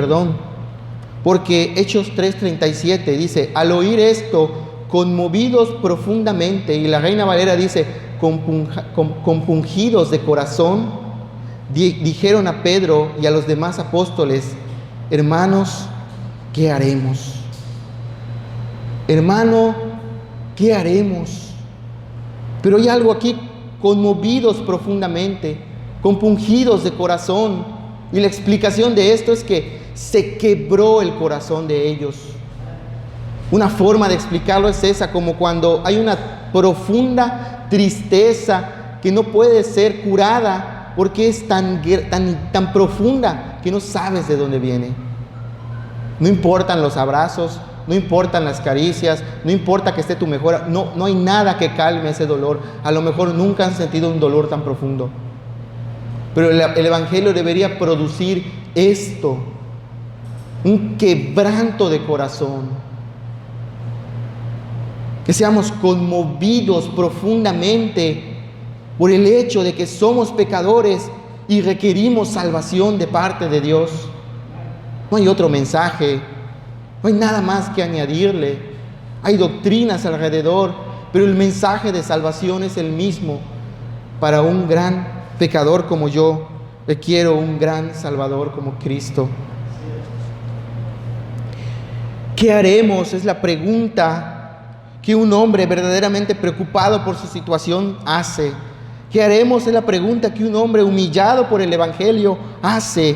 [SPEAKER 1] Porque Hechos 3:37 dice: al oír esto, conmovidos profundamente, y la Reina Valera dice: compungidos de corazón, dijeron a Pedro y a los demás apóstoles: hermanos, ¿qué haremos? Hermano, ¿qué haremos? Pero hay algo aquí: conmovidos profundamente, compungidos de corazón. Y la explicación de esto es que se quebró el corazón de ellos. Una forma de explicarlo es esa, como cuando hay una profunda tristeza que no puede ser curada porque es tan profunda que no sabes de dónde viene. No importan los abrazos, no importan las caricias, no importa que esté tu mejor, no hay nada que calme ese dolor. A lo mejor nunca han sentido un dolor tan profundo. Pero el Evangelio debería producir esto: un quebranto de corazón. Que seamos conmovidos profundamente por el hecho de que somos pecadores y requerimos salvación de parte de Dios. No hay otro mensaje, no hay nada más que añadirle. Hay doctrinas alrededor, pero el mensaje de salvación es el mismo. Para un gran pecador como yo, requiero un gran Salvador como Cristo. ¿Qué haremos? Es la pregunta que un hombre verdaderamente preocupado por su situación hace. ¿Qué haremos? Es la pregunta que un hombre humillado por el Evangelio hace.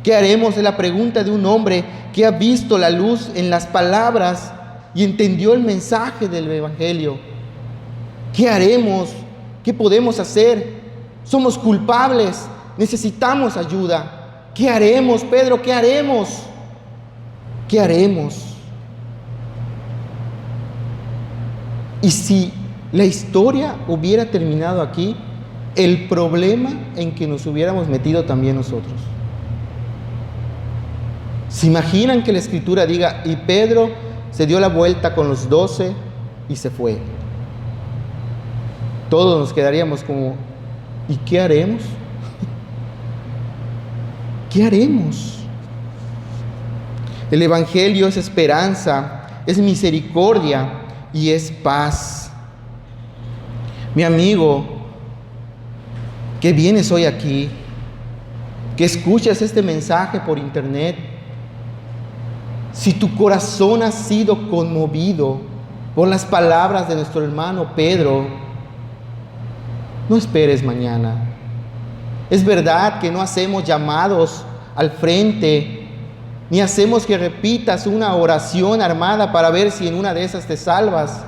[SPEAKER 1] ¿Qué haremos? Es la pregunta de un hombre que ha visto la luz en las palabras y entendió el mensaje del Evangelio. ¿Qué haremos? ¿Qué podemos hacer? Somos culpables, necesitamos ayuda. ¿Qué haremos, Pedro? ¿Qué haremos? ¿Qué haremos? Y si la historia hubiera terminado aquí, el problema en que nos hubiéramos metido también nosotros. ¿Se imaginan que la Escritura diga: y Pedro se dio la vuelta con los 12 y se fue? Todos nos quedaríamos como: ¿y qué haremos? ¿Qué haremos? El Evangelio es esperanza, es misericordia y es paz. Mi amigo, que vienes hoy aquí, que escuchas este mensaje por internet, si tu corazón ha sido conmovido por las palabras de nuestro hermano Pedro, no esperes mañana. Es verdad que no hacemos llamados al frente, ni hacemos que repitas una oración armada para ver si en una de esas te salvas.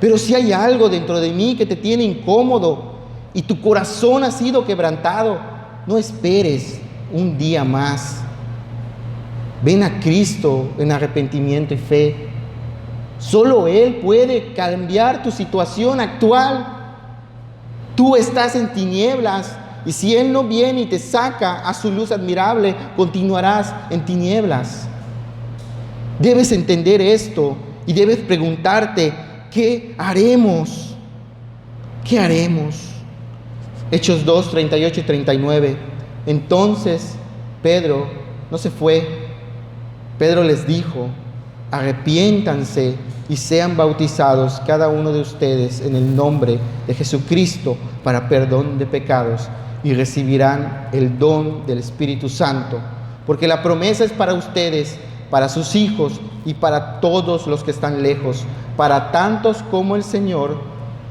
[SPEAKER 1] Pero si hay algo dentro de mí que te tiene incómodo y tu corazón ha sido quebrantado, no esperes un día más. Ven a Cristo en arrepentimiento y fe. Solo Él puede cambiar tu situación actual. Tú estás en tinieblas y si Él no viene y te saca a su luz admirable, continuarás en tinieblas. Debes entender esto y debes preguntarte, ¿qué haremos? ¿Qué haremos? Hechos 2, 38 y 39. Entonces Pedro no se fue. Pedro les dijo, arrepiéntanse y sean bautizados cada uno de ustedes en el nombre de Jesucristo para perdón de pecados y recibirán el don del Espíritu Santo, porque la promesa es para ustedes, para sus hijos y para todos los que están lejos, para tantos como el Señor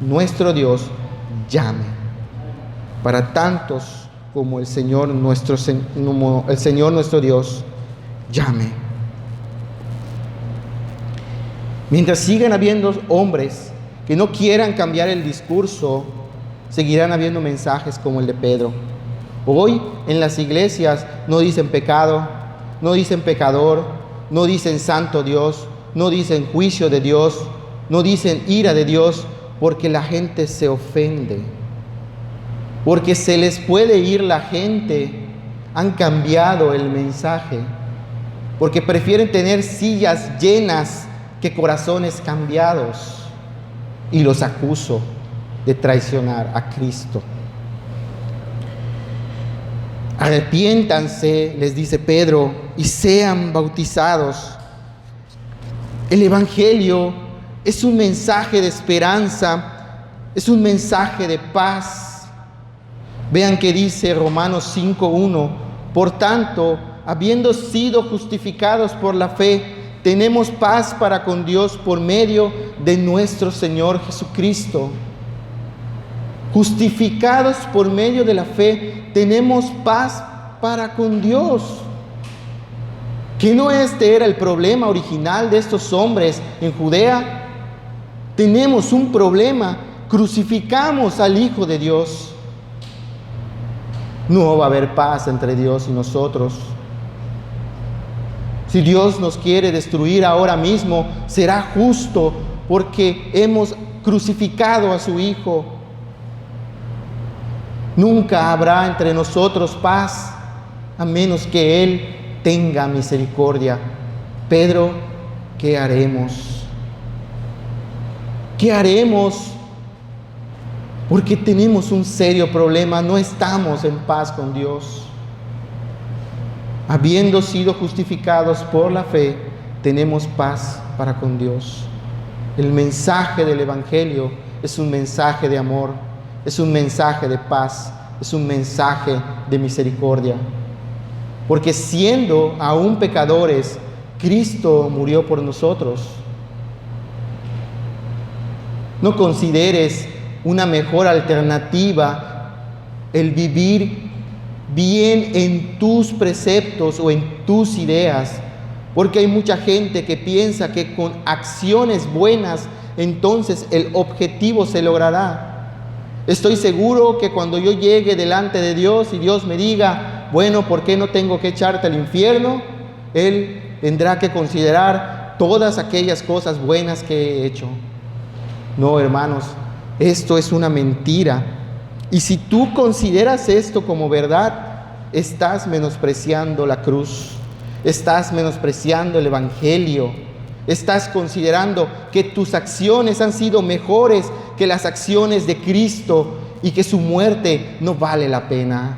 [SPEAKER 1] nuestro Dios llame. Para tantos como el Señor nuestro Dios llame. Mientras sigan habiendo hombres que no quieran cambiar el discurso, seguirán habiendo mensajes como el de Pedro. Hoy en las iglesias no dicen pecado, no dicen pecador, no dicen santo Dios, no dicen juicio de Dios, no dicen ira de Dios, porque la gente se ofende. Porque se les puede ir la gente, han cambiado el mensaje, porque prefieren tener sillas llenas que corazones cambiados, y los acuso de traicionar a Cristo. Arrepiéntanse, les dice Pedro, y sean bautizados. El Evangelio es un mensaje de esperanza, es un mensaje de paz. Vean que dice Romanos 5:1, por tanto, habiendo sido justificados por la fe, tenemos paz para con Dios por medio de nuestro Señor Jesucristo. Justificados por medio de la fe, tenemos paz para con Dios. ¿Que no este era el problema original de estos hombres en Judea? Tenemos un problema, crucificamos al Hijo de Dios. No va a haber paz entre Dios y nosotros. Si Dios nos quiere destruir ahora mismo, será justo porque hemos crucificado a su Hijo. Nunca habrá entre nosotros paz a menos que Él tenga misericordia. Pedro, ¿qué haremos? ¿Qué haremos? Porque tenemos un serio problema, no estamos en paz con Dios. Habiendo sido justificados por la fe, tenemos paz para con Dios. El mensaje del Evangelio es un mensaje de amor, es un mensaje de paz, es un mensaje de misericordia. Porque siendo aún pecadores, Cristo murió por nosotros. No consideres una mejor alternativa el vivir bien en tus preceptos o en tus ideas, porque hay mucha gente que piensa que con acciones buenas entonces el objetivo se logrará. Estoy seguro que cuando yo llegue delante de Dios y Dios me diga, bueno, ¿por qué no tengo que echarte al infierno? Él tendrá que considerar todas aquellas cosas buenas que he hecho. No, hermanos, esto es una mentira. Y si tú consideras esto como verdad, estás menospreciando la cruz, estás menospreciando el Evangelio, estás considerando que tus acciones han sido mejores que las acciones de Cristo y que su muerte no vale la pena.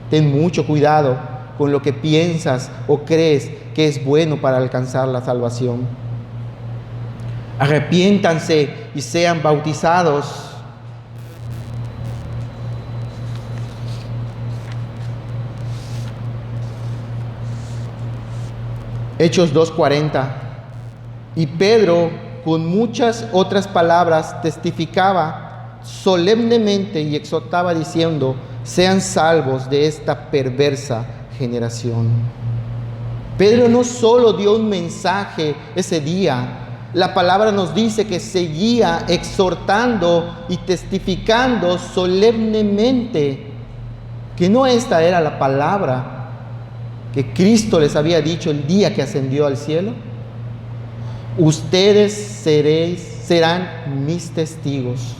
[SPEAKER 1] Ten mucho cuidado con lo que piensas o crees que es bueno para alcanzar la salvación. Arrepiéntanse y sean bautizados. Hechos 2:40. Y Pedro, con muchas otras palabras, testificaba solemnemente y exhortaba diciendo, sean salvos de esta perversa generación. Pedro no solo dio un mensaje ese día, la palabra nos dice que seguía exhortando y testificando solemnemente que no esta era la palabra que Cristo les había dicho el día que ascendió al cielo. Ustedes serán mis testigos.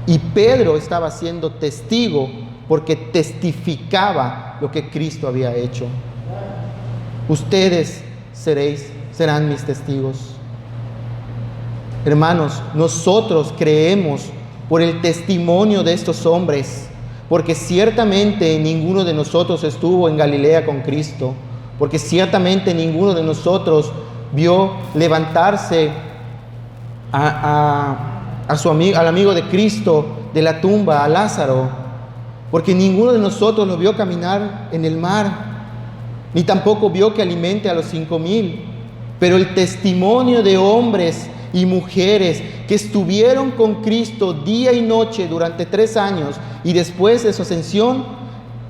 [SPEAKER 1] Y Pedro estaba siendo testigo porque testificaba lo que Cristo había hecho. Ustedes serán mis testigos. Hermanos, nosotros creemos por el testimonio de estos hombres, porque ciertamente ninguno de nosotros estuvo en Galilea con Cristo, porque ciertamente ninguno de nosotros vio levantarse al amigo de Cristo de la tumba, a Lázaro, porque ninguno de nosotros lo vio caminar en el mar, ni tampoco vio que alimente a los 5,000, pero el testimonio de hombres y mujeres que estuvieron con Cristo día y noche durante 3 años y después de su ascensión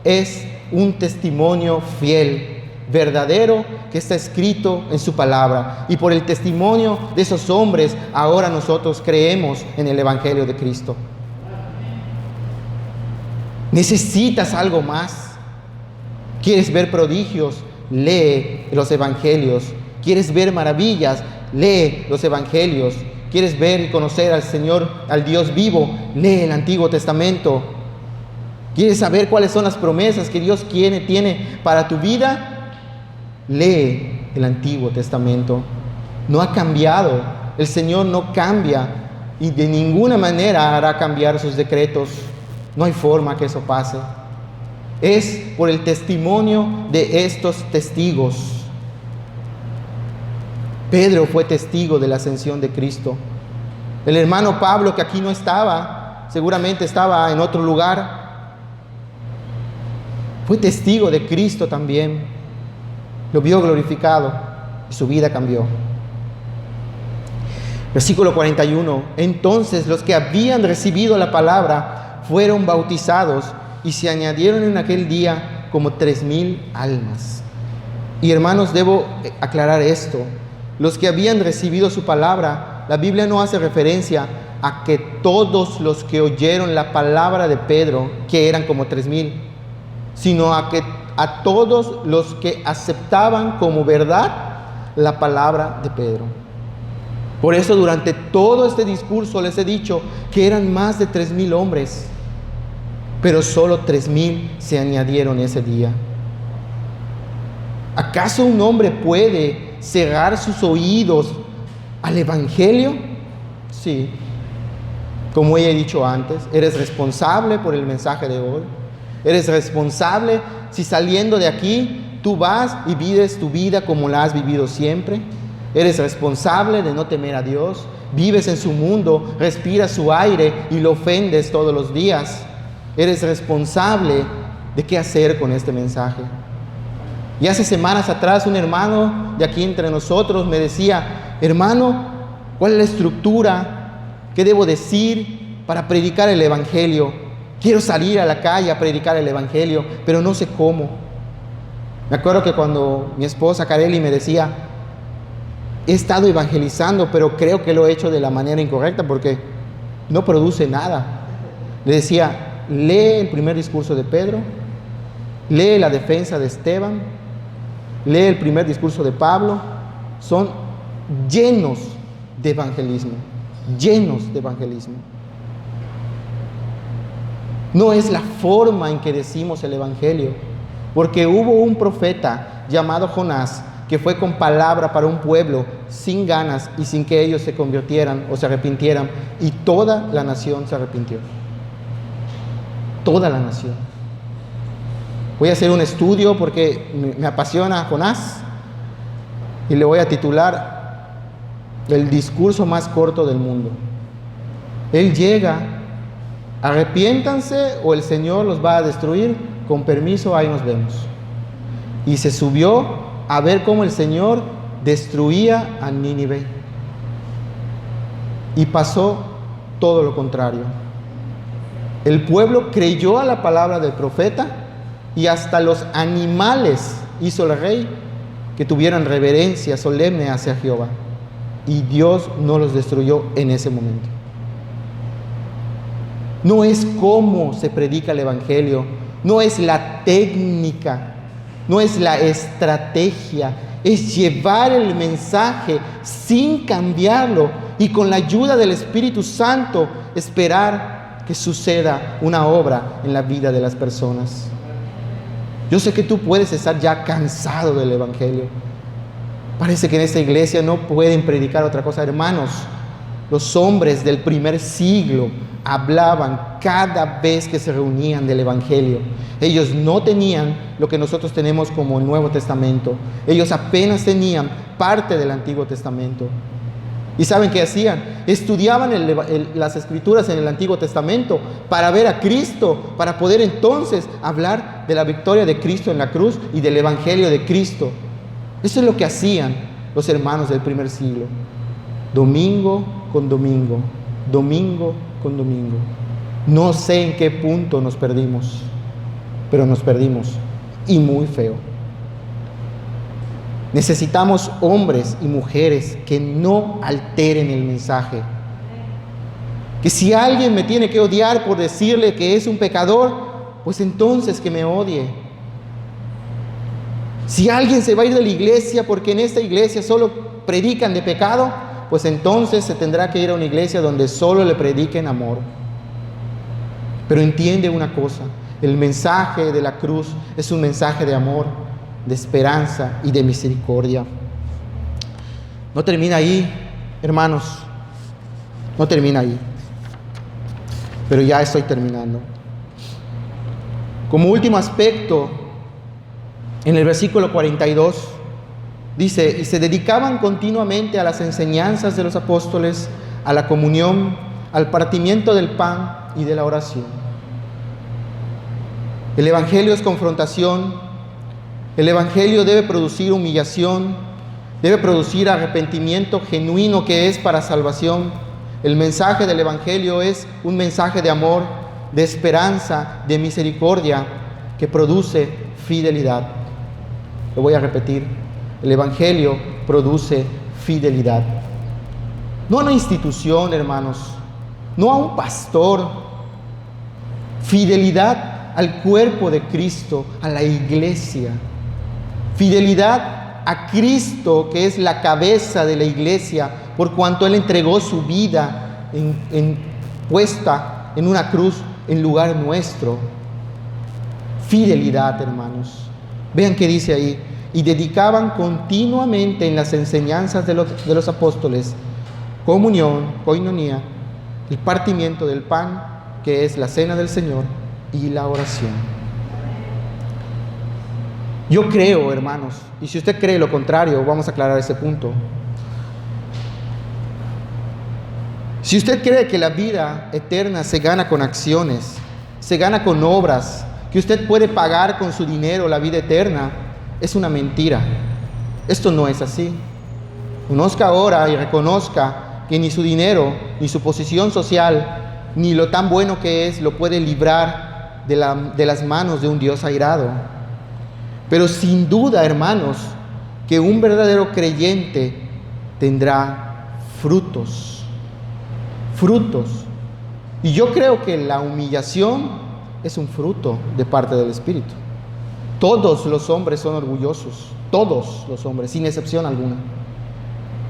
[SPEAKER 1] es un testimonio fiel, verdadero, que está escrito en su palabra. Y por el testimonio de esos hombres ahora nosotros creemos en el Evangelio de Cristo. ¿Necesitas algo más? ¿Quieres ver prodigios? Lee los Evangelios. ¿Quieres ver maravillas? Lee los Evangelios. ¿Quieres ver y conocer al Señor, al Dios vivo? Lee el Antiguo Testamento. ¿Quieres saber cuáles son las promesas que Dios tiene para tu vida? Lee el Antiguo Testamento. No ha cambiado. El Señor no cambia y de ninguna manera hará cambiar sus decretos. No hay forma que eso pase. Es por el testimonio de estos testigos. Pedro fue testigo de la ascensión de Cristo. El hermano Pablo, que aquí no estaba, seguramente estaba en otro lugar, fue testigo de Cristo también. Lo vio glorificado y su vida cambió. Versículo 41. Entonces los que habían recibido la palabra fueron bautizados y se añadieron en aquel día como 3,000 almas. Y hermanos, debo aclarar esto. Los que habían recibido su palabra, la Biblia no hace referencia a que todos los que oyeron la palabra de Pedro, que eran como 3,000, sino a todos los que aceptaban como verdad la palabra de Pedro. Por eso durante todo este discurso les he dicho que eran más de 3,000 hombres, pero solo 3,000 se añadieron ese día. ¿Acaso un hombre puede cerrar sus oídos al Evangelio? Sí. Como ya he dicho antes, eres responsable por el mensaje de hoy. Eres responsable si saliendo de aquí tú vas y vives tu vida como la has vivido siempre. Eres responsable de no temer a Dios. Vives en su mundo, respiras su aire y lo ofendes todos los días. Eres responsable de qué hacer con este mensaje. Y hace semanas atrás un hermano de aquí entre nosotros me decía: hermano, ¿cuál es la estructura? ¿Qué debo decir para predicar el Evangelio? Quiero salir a la calle a predicar el Evangelio, pero no sé cómo. Me acuerdo que cuando mi esposa Kareli me decía: he estado evangelizando, pero creo que lo he hecho de la manera incorrecta porque no produce nada. Le decía: lee el primer discurso de Pedro, lee la defensa de Esteban, lee el primer discurso de Pablo. Son llenos de evangelismo, llenos de evangelismo. No es la forma en que decimos el Evangelio, porque hubo un profeta llamado Jonás que fue con palabra para un pueblo sin ganas y sin que ellos se convirtieran o se arrepintieran, y toda la nación se arrepintió. Toda la nación. Voy a hacer un estudio porque me apasiona Jonás y le voy a titular el discurso más corto del mundo. Él llega: arrepiéntanse o el Señor los va a destruir, con permiso, ahí nos vemos. Y se subió a ver cómo el Señor destruía a Nínive. Y pasó todo lo contrario. El pueblo creyó a la palabra del profeta y hasta los animales hizo el rey que tuvieran reverencia solemne hacia Jehová. y Dios no los destruyó en ese momento. No es cómo se predica el Evangelio, no es la técnica, no es la estrategia, es llevar el mensaje sin cambiarlo y con la ayuda del Espíritu Santo esperar que suceda una obra en la vida de las personas. Yo sé que tú puedes estar ya cansado del Evangelio. Parece que en esta iglesia no pueden predicar otra cosa. Hermanos, los hombres del primer siglo hablaban cada vez que se reunían del Evangelio. Ellos no tenían lo que nosotros tenemos como el Nuevo Testamento. Ellos apenas tenían parte del Antiguo Testamento. ¿Y saben qué hacían? Estudiaban las Escrituras en el Antiguo Testamento para ver a Cristo, para poder entonces hablar de la victoria de Cristo en la cruz y del Evangelio de Cristo. Eso es lo que hacían los hermanos del primer siglo. Domingo con domingo, domingo con domingo. No sé en qué punto nos perdimos, pero nos perdimos, y muy feo. Necesitamos hombres y mujeres que no alteren el mensaje. Que si alguien me tiene que odiar por decirle que es un pecador, pues entonces que me odie. Si alguien se va a ir de la iglesia porque en esta iglesia solo predican de pecado, pues entonces se tendrá que ir a una iglesia donde solo le prediquen amor. Pero entiende una cosa, el mensaje de la cruz es un mensaje de amor, de esperanza y de misericordia. No termina ahí, hermanos, no termina ahí, pero ya estoy terminando. Como último aspecto, en el versículo 42 dice: y se dedicaban continuamente a las enseñanzas de los apóstoles, a la comunión, al partimiento del pan y de la oración. El Evangelio es confrontación. El Evangelio debe producir humillación, debe producir arrepentimiento genuino que es para salvación. El mensaje del Evangelio es un mensaje de amor, de esperanza, de misericordia, que produce fidelidad. Lo voy a repetir, el Evangelio produce fidelidad. No a una institución, hermanos, no a un pastor. Fidelidad al cuerpo de Cristo, a la iglesia. Fidelidad a Cristo, que es la cabeza de la iglesia, por cuanto Él entregó su vida puesta en una cruz en lugar nuestro. Fidelidad, hermanos. Vean qué dice ahí: y dedicaban continuamente en las enseñanzas de los apóstoles comunión, koinonía, el partimiento del pan, que es la cena del Señor, y la oración. Yo creo, hermanos, y si usted cree lo contrario, vamos a aclarar ese punto. Si usted cree que la vida eterna se gana con acciones, se gana con obras, que usted puede pagar con su dinero la vida eterna, es una mentira. Esto no es así. Conozca ahora y reconozca que ni su dinero, ni su posición social, ni lo tan bueno que es, lo puede librar de las manos de un Dios airado. Pero sin duda, hermanos, que un verdadero creyente tendrá frutos. Frutos. Y yo creo que la humillación es un fruto de parte del Espíritu. Todos los hombres son orgullosos. Todos los hombres, sin excepción alguna.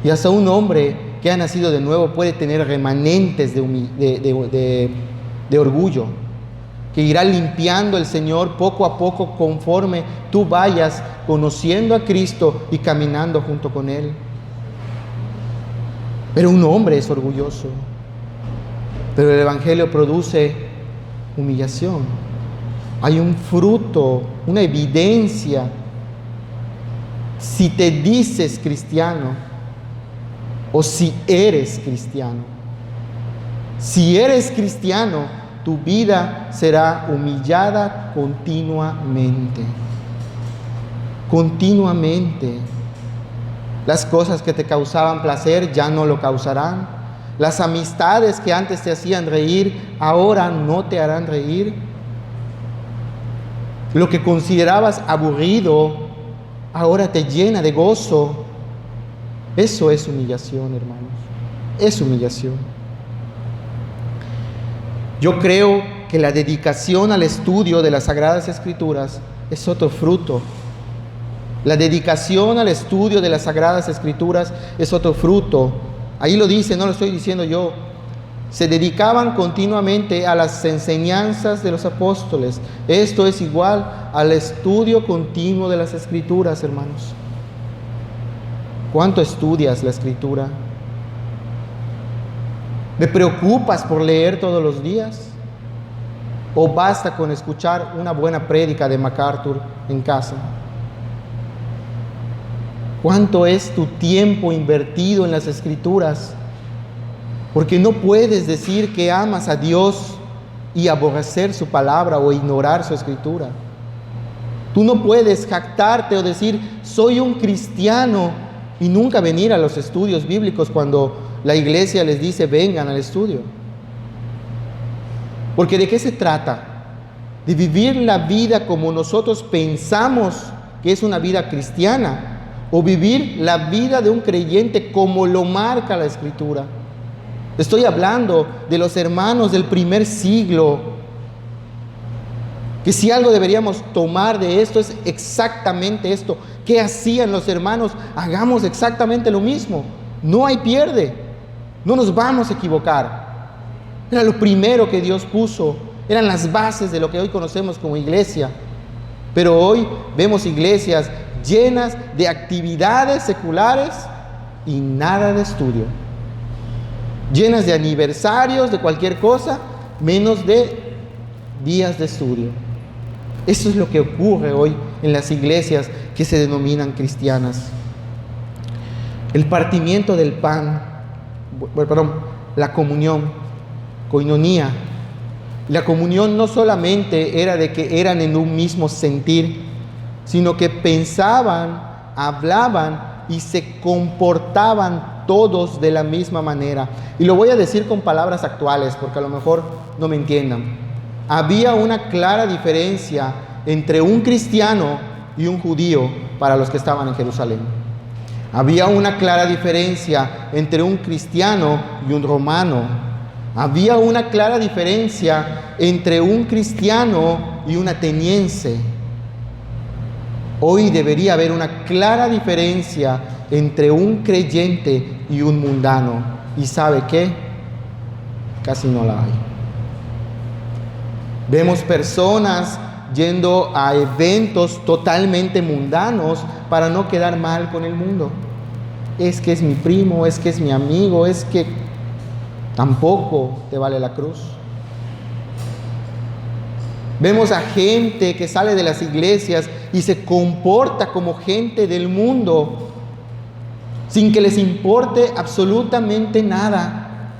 [SPEAKER 1] Y hasta un hombre que ha nacido de nuevo puede tener remanentes de orgullo, que irá limpiando el Señor poco a poco conforme tú vayas conociendo a Cristo y caminando junto con Él. Pero un hombre es orgulloso. Pero el Evangelio produce humillación. Hay un fruto, una evidencia. Si te dices cristiano o si eres cristiano. Si eres cristiano, tu vida será humillada continuamente. Continuamente. Las cosas que te causaban placer ya no lo causarán. Las amistades que antes te hacían reír, ahora no te harán reír. Lo que considerabas aburrido, ahora te llena de gozo. Eso es humillación, hermanos. Es humillación. Yo creo que la dedicación al estudio de las Sagradas Escrituras es otro fruto. La dedicación al estudio de las Sagradas Escrituras es otro fruto. Ahí lo dice, no lo estoy diciendo yo. Se dedicaban continuamente a las enseñanzas de los apóstoles. Esto es igual al estudio continuo de las Escrituras, hermanos. ¿Cuánto estudias la Escritura? ¿Me preocupas por leer todos los días? ¿O basta con escuchar una buena prédica de MacArthur en casa? ¿Cuánto es tu tiempo invertido en las Escrituras? Porque no puedes decir que amas a Dios y aborrecer su palabra o ignorar su Escritura. Tú no puedes jactarte o decir, soy un cristiano, y nunca venir a los estudios bíblicos cuando la iglesia les dice, vengan al estudio. Porque ¿de qué se trata? De vivir la vida como nosotros pensamos que es una vida cristiana, o vivir la vida de un creyente como lo marca la Escritura. Estoy hablando de los hermanos del primer siglo, que si algo deberíamos tomar de esto es exactamente esto. ¿Qué hacían los hermanos? Hagamos exactamente lo mismo. No hay pierde. No nos vamos a equivocar. Era lo primero que Dios puso. Eran las bases de lo que hoy conocemos como iglesia. Pero hoy vemos iglesias llenas de actividades seculares y nada de estudio. Llenas de aniversarios, de cualquier cosa, menos de días de estudio. Eso es lo que ocurre hoy en las iglesias que se denominan cristianas. El partimiento del pan, la comunión, koinonía. La comunión no solamente era de que eran en un mismo sentir, sino que pensaban, hablaban y se comportaban todos de la misma manera. Y lo voy a decir con palabras actuales, porque a lo mejor no me entiendan. Había una clara diferencia entre un cristiano y un judío para los que estaban en Jerusalén. Había una clara diferencia entre un cristiano y un romano. Había una clara diferencia entre un cristiano y un ateniense. Hoy debería haber una clara diferencia entre un creyente y un mundano. ¿Y sabe qué? Casi no la hay. Vemos personas yendo a eventos totalmente mundanos para no quedar mal con el mundo. Es que es mi primo, es que es mi amigo, es que tampoco te vale la cruz. Vemos a gente que sale de las iglesias y se comporta como gente del mundo, sin que les importe absolutamente nada.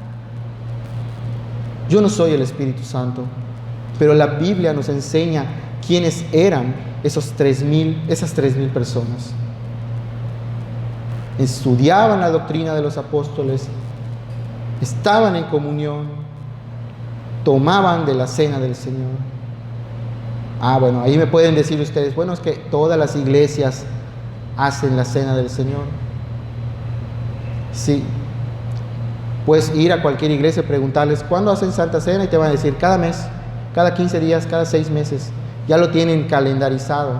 [SPEAKER 1] Yo no soy el Espíritu Santo, pero la Biblia nos enseña quiénes eran esas 3,000 personas. Estudiaban la doctrina de los apóstoles, estaban en comunión, tomaban de la cena del Señor. Bueno, ahí me pueden decir ustedes, bueno, es que todas las iglesias hacen la cena del Señor. Sí. Puedes ir a cualquier iglesia y preguntarles, ¿cuándo hacen Santa Cena? Y te van a decir, cada mes, cada 15 días, cada 6 meses. Ya lo tienen calendarizado.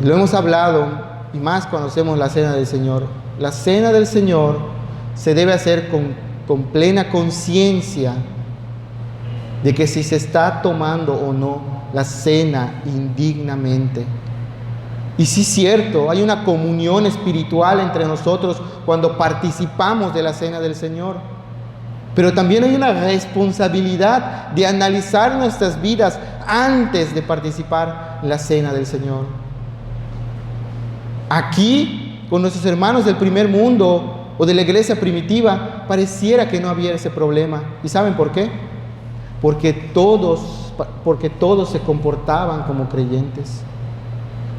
[SPEAKER 1] Lo hemos hablado, y más cuando hacemos la cena del Señor. La cena del Señor se debe hacer con plena conciencia de que si se está tomando o no la cena indignamente. Y sí es cierto, hay una comunión espiritual entre nosotros cuando participamos de la cena del Señor. Pero también hay una responsabilidad de analizar nuestras vidas antes de participar en la cena del Señor. Aquí, con nuestros hermanos del primer mundo o de la iglesia primitiva, pareciera que no había ese problema. ¿Y saben por qué? Porque todos se comportaban como creyentes.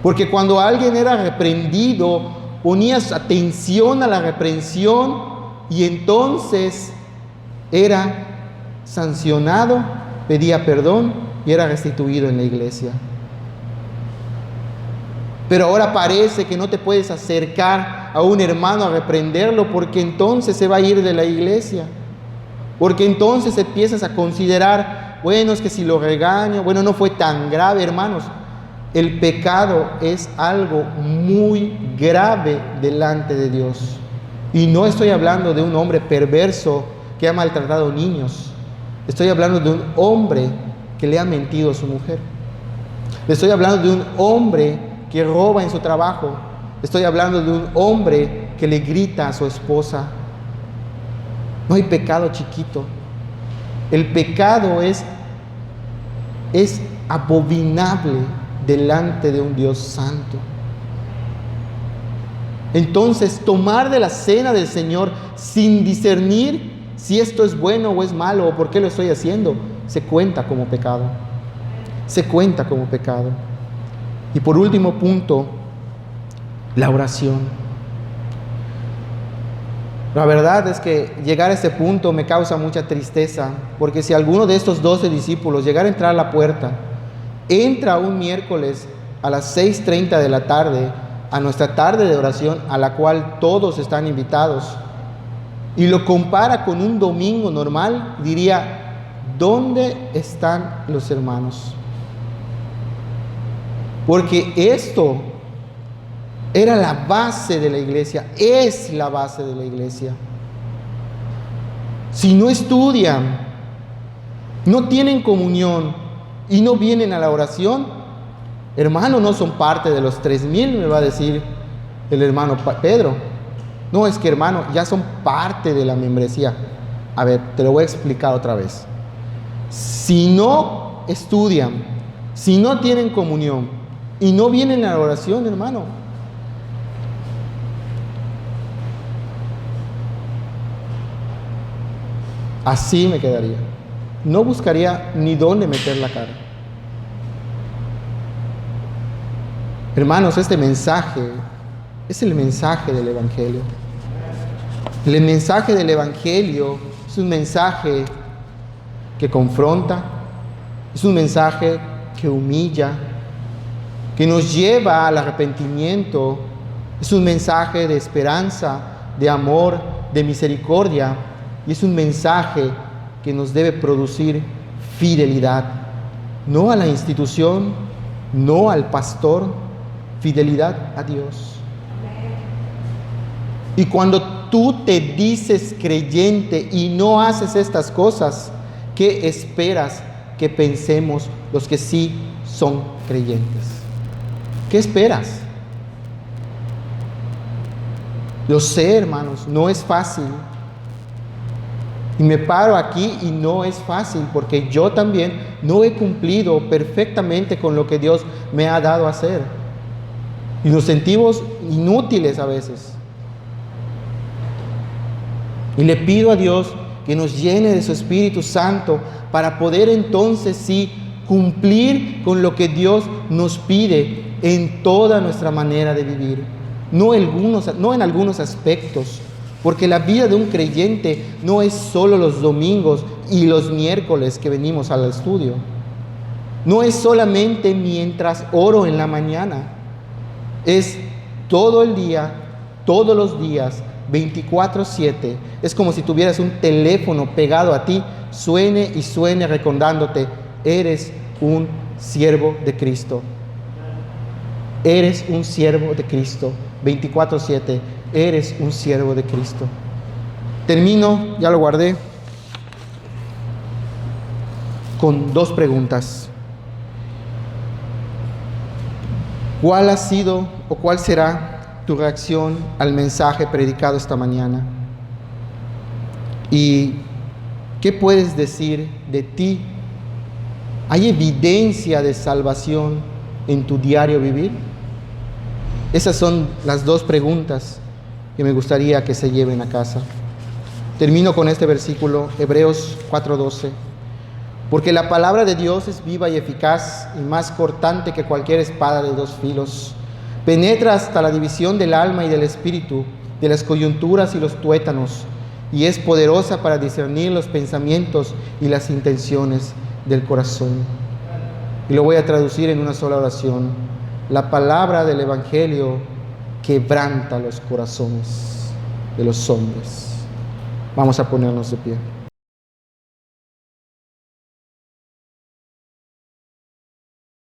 [SPEAKER 1] Porque cuando alguien era reprendido, ponías atención a la reprensión y entonces era sancionado, pedía perdón y era restituido en la iglesia. Pero ahora parece que no te puedes acercar a un hermano a reprenderlo porque entonces se va a ir de la iglesia. Porque entonces empiezas a considerar, bueno, es que si lo regaño, bueno, no fue tan grave, hermanos. El pecado es algo muy grave delante de Dios. Y no estoy hablando de un hombre perverso que ha maltratado niños. Estoy hablando de un hombre que le ha mentido a su mujer. Estoy hablando de un hombre que roba en su trabajo. Estoy hablando de un hombre que le grita a su esposa. No hay pecado chiquito. El pecado es abominable delante de un Dios santo. Entonces, tomar de la cena del Señor sin discernir si esto es bueno o es malo o por qué lo estoy haciendo, se cuenta como pecado. Se cuenta como pecado. Y por último punto, la oración. La verdad es que llegar a este punto me causa mucha tristeza, porque si alguno de estos 12 discípulos llegara a entrar a la puerta, entra un miércoles a las 6:30 de la tarde, a nuestra tarde de oración, a la cual todos están invitados, y lo compara con un domingo normal, diría, ¿dónde están los hermanos? Porque esto era la base de la iglesia, es la base de la iglesia. Si no estudian, no tienen comunión y no vienen a la oración, hermano, no son parte de los 3,000, me va a decir el hermano Pedro. No, es que hermano, ya son parte de la membresía. A ver, te lo voy a explicar otra vez. Si no estudian, si no tienen comunión y no vienen a la oración, hermano, así me quedaría. No buscaría ni dónde meter la cara. Hermanos, este mensaje es el mensaje del Evangelio. El mensaje del Evangelio es un mensaje que confronta, es un mensaje que humilla, que nos lleva al arrepentimiento, es un mensaje de esperanza, de amor, de misericordia, y es un mensaje que nos debe producir fidelidad, no a la institución, no al pastor, fidelidad a Dios. Y cuando tú te dices creyente y no haces estas cosas, ¿qué esperas que pensemos los que sí son creyentes? ¿Qué esperas? Yo sé, hermanos, no es fácil. Y me paro aquí y no es fácil porque yo también no he cumplido perfectamente con lo que Dios me ha dado a hacer. Y nos sentimos inútiles a veces. Y le pido a Dios que nos llene de su Espíritu Santo para poder entonces sí cumplir con lo que Dios nos pide en toda nuestra manera de vivir. No en algunos aspectos. Porque la vida de un creyente no es solo los domingos y los miércoles que venimos al estudio. No es solamente mientras oro en la mañana. Es todo el día, todos los días, 24/7. Es como si tuvieras un teléfono pegado a ti, suene y suene recordándote, eres un siervo de Cristo. Eres un siervo de Cristo. 24/7. Eres un siervo de Cristo. Termino, ya lo guardé, con 2 preguntas. ¿Cuál ha sido o cuál será tu reacción al mensaje predicado esta mañana? ¿Y qué puedes decir de ti? ¿Hay evidencia de salvación en tu diario vivir? Esas son las 2 preguntas que me gustaría que se lleven a casa. Termino con este versículo, Hebreos 4:12. Porque la palabra de Dios es viva y eficaz y más cortante que cualquier espada de 2 filos. Penetra hasta la división del alma y del espíritu, de las coyunturas y los tuétanos, y es poderosa para discernir los pensamientos y las intenciones del corazón. Y lo voy a traducir en una sola oración. La palabra del Evangelio quebranta los corazones de los hombres. Vamos a ponernos de pie.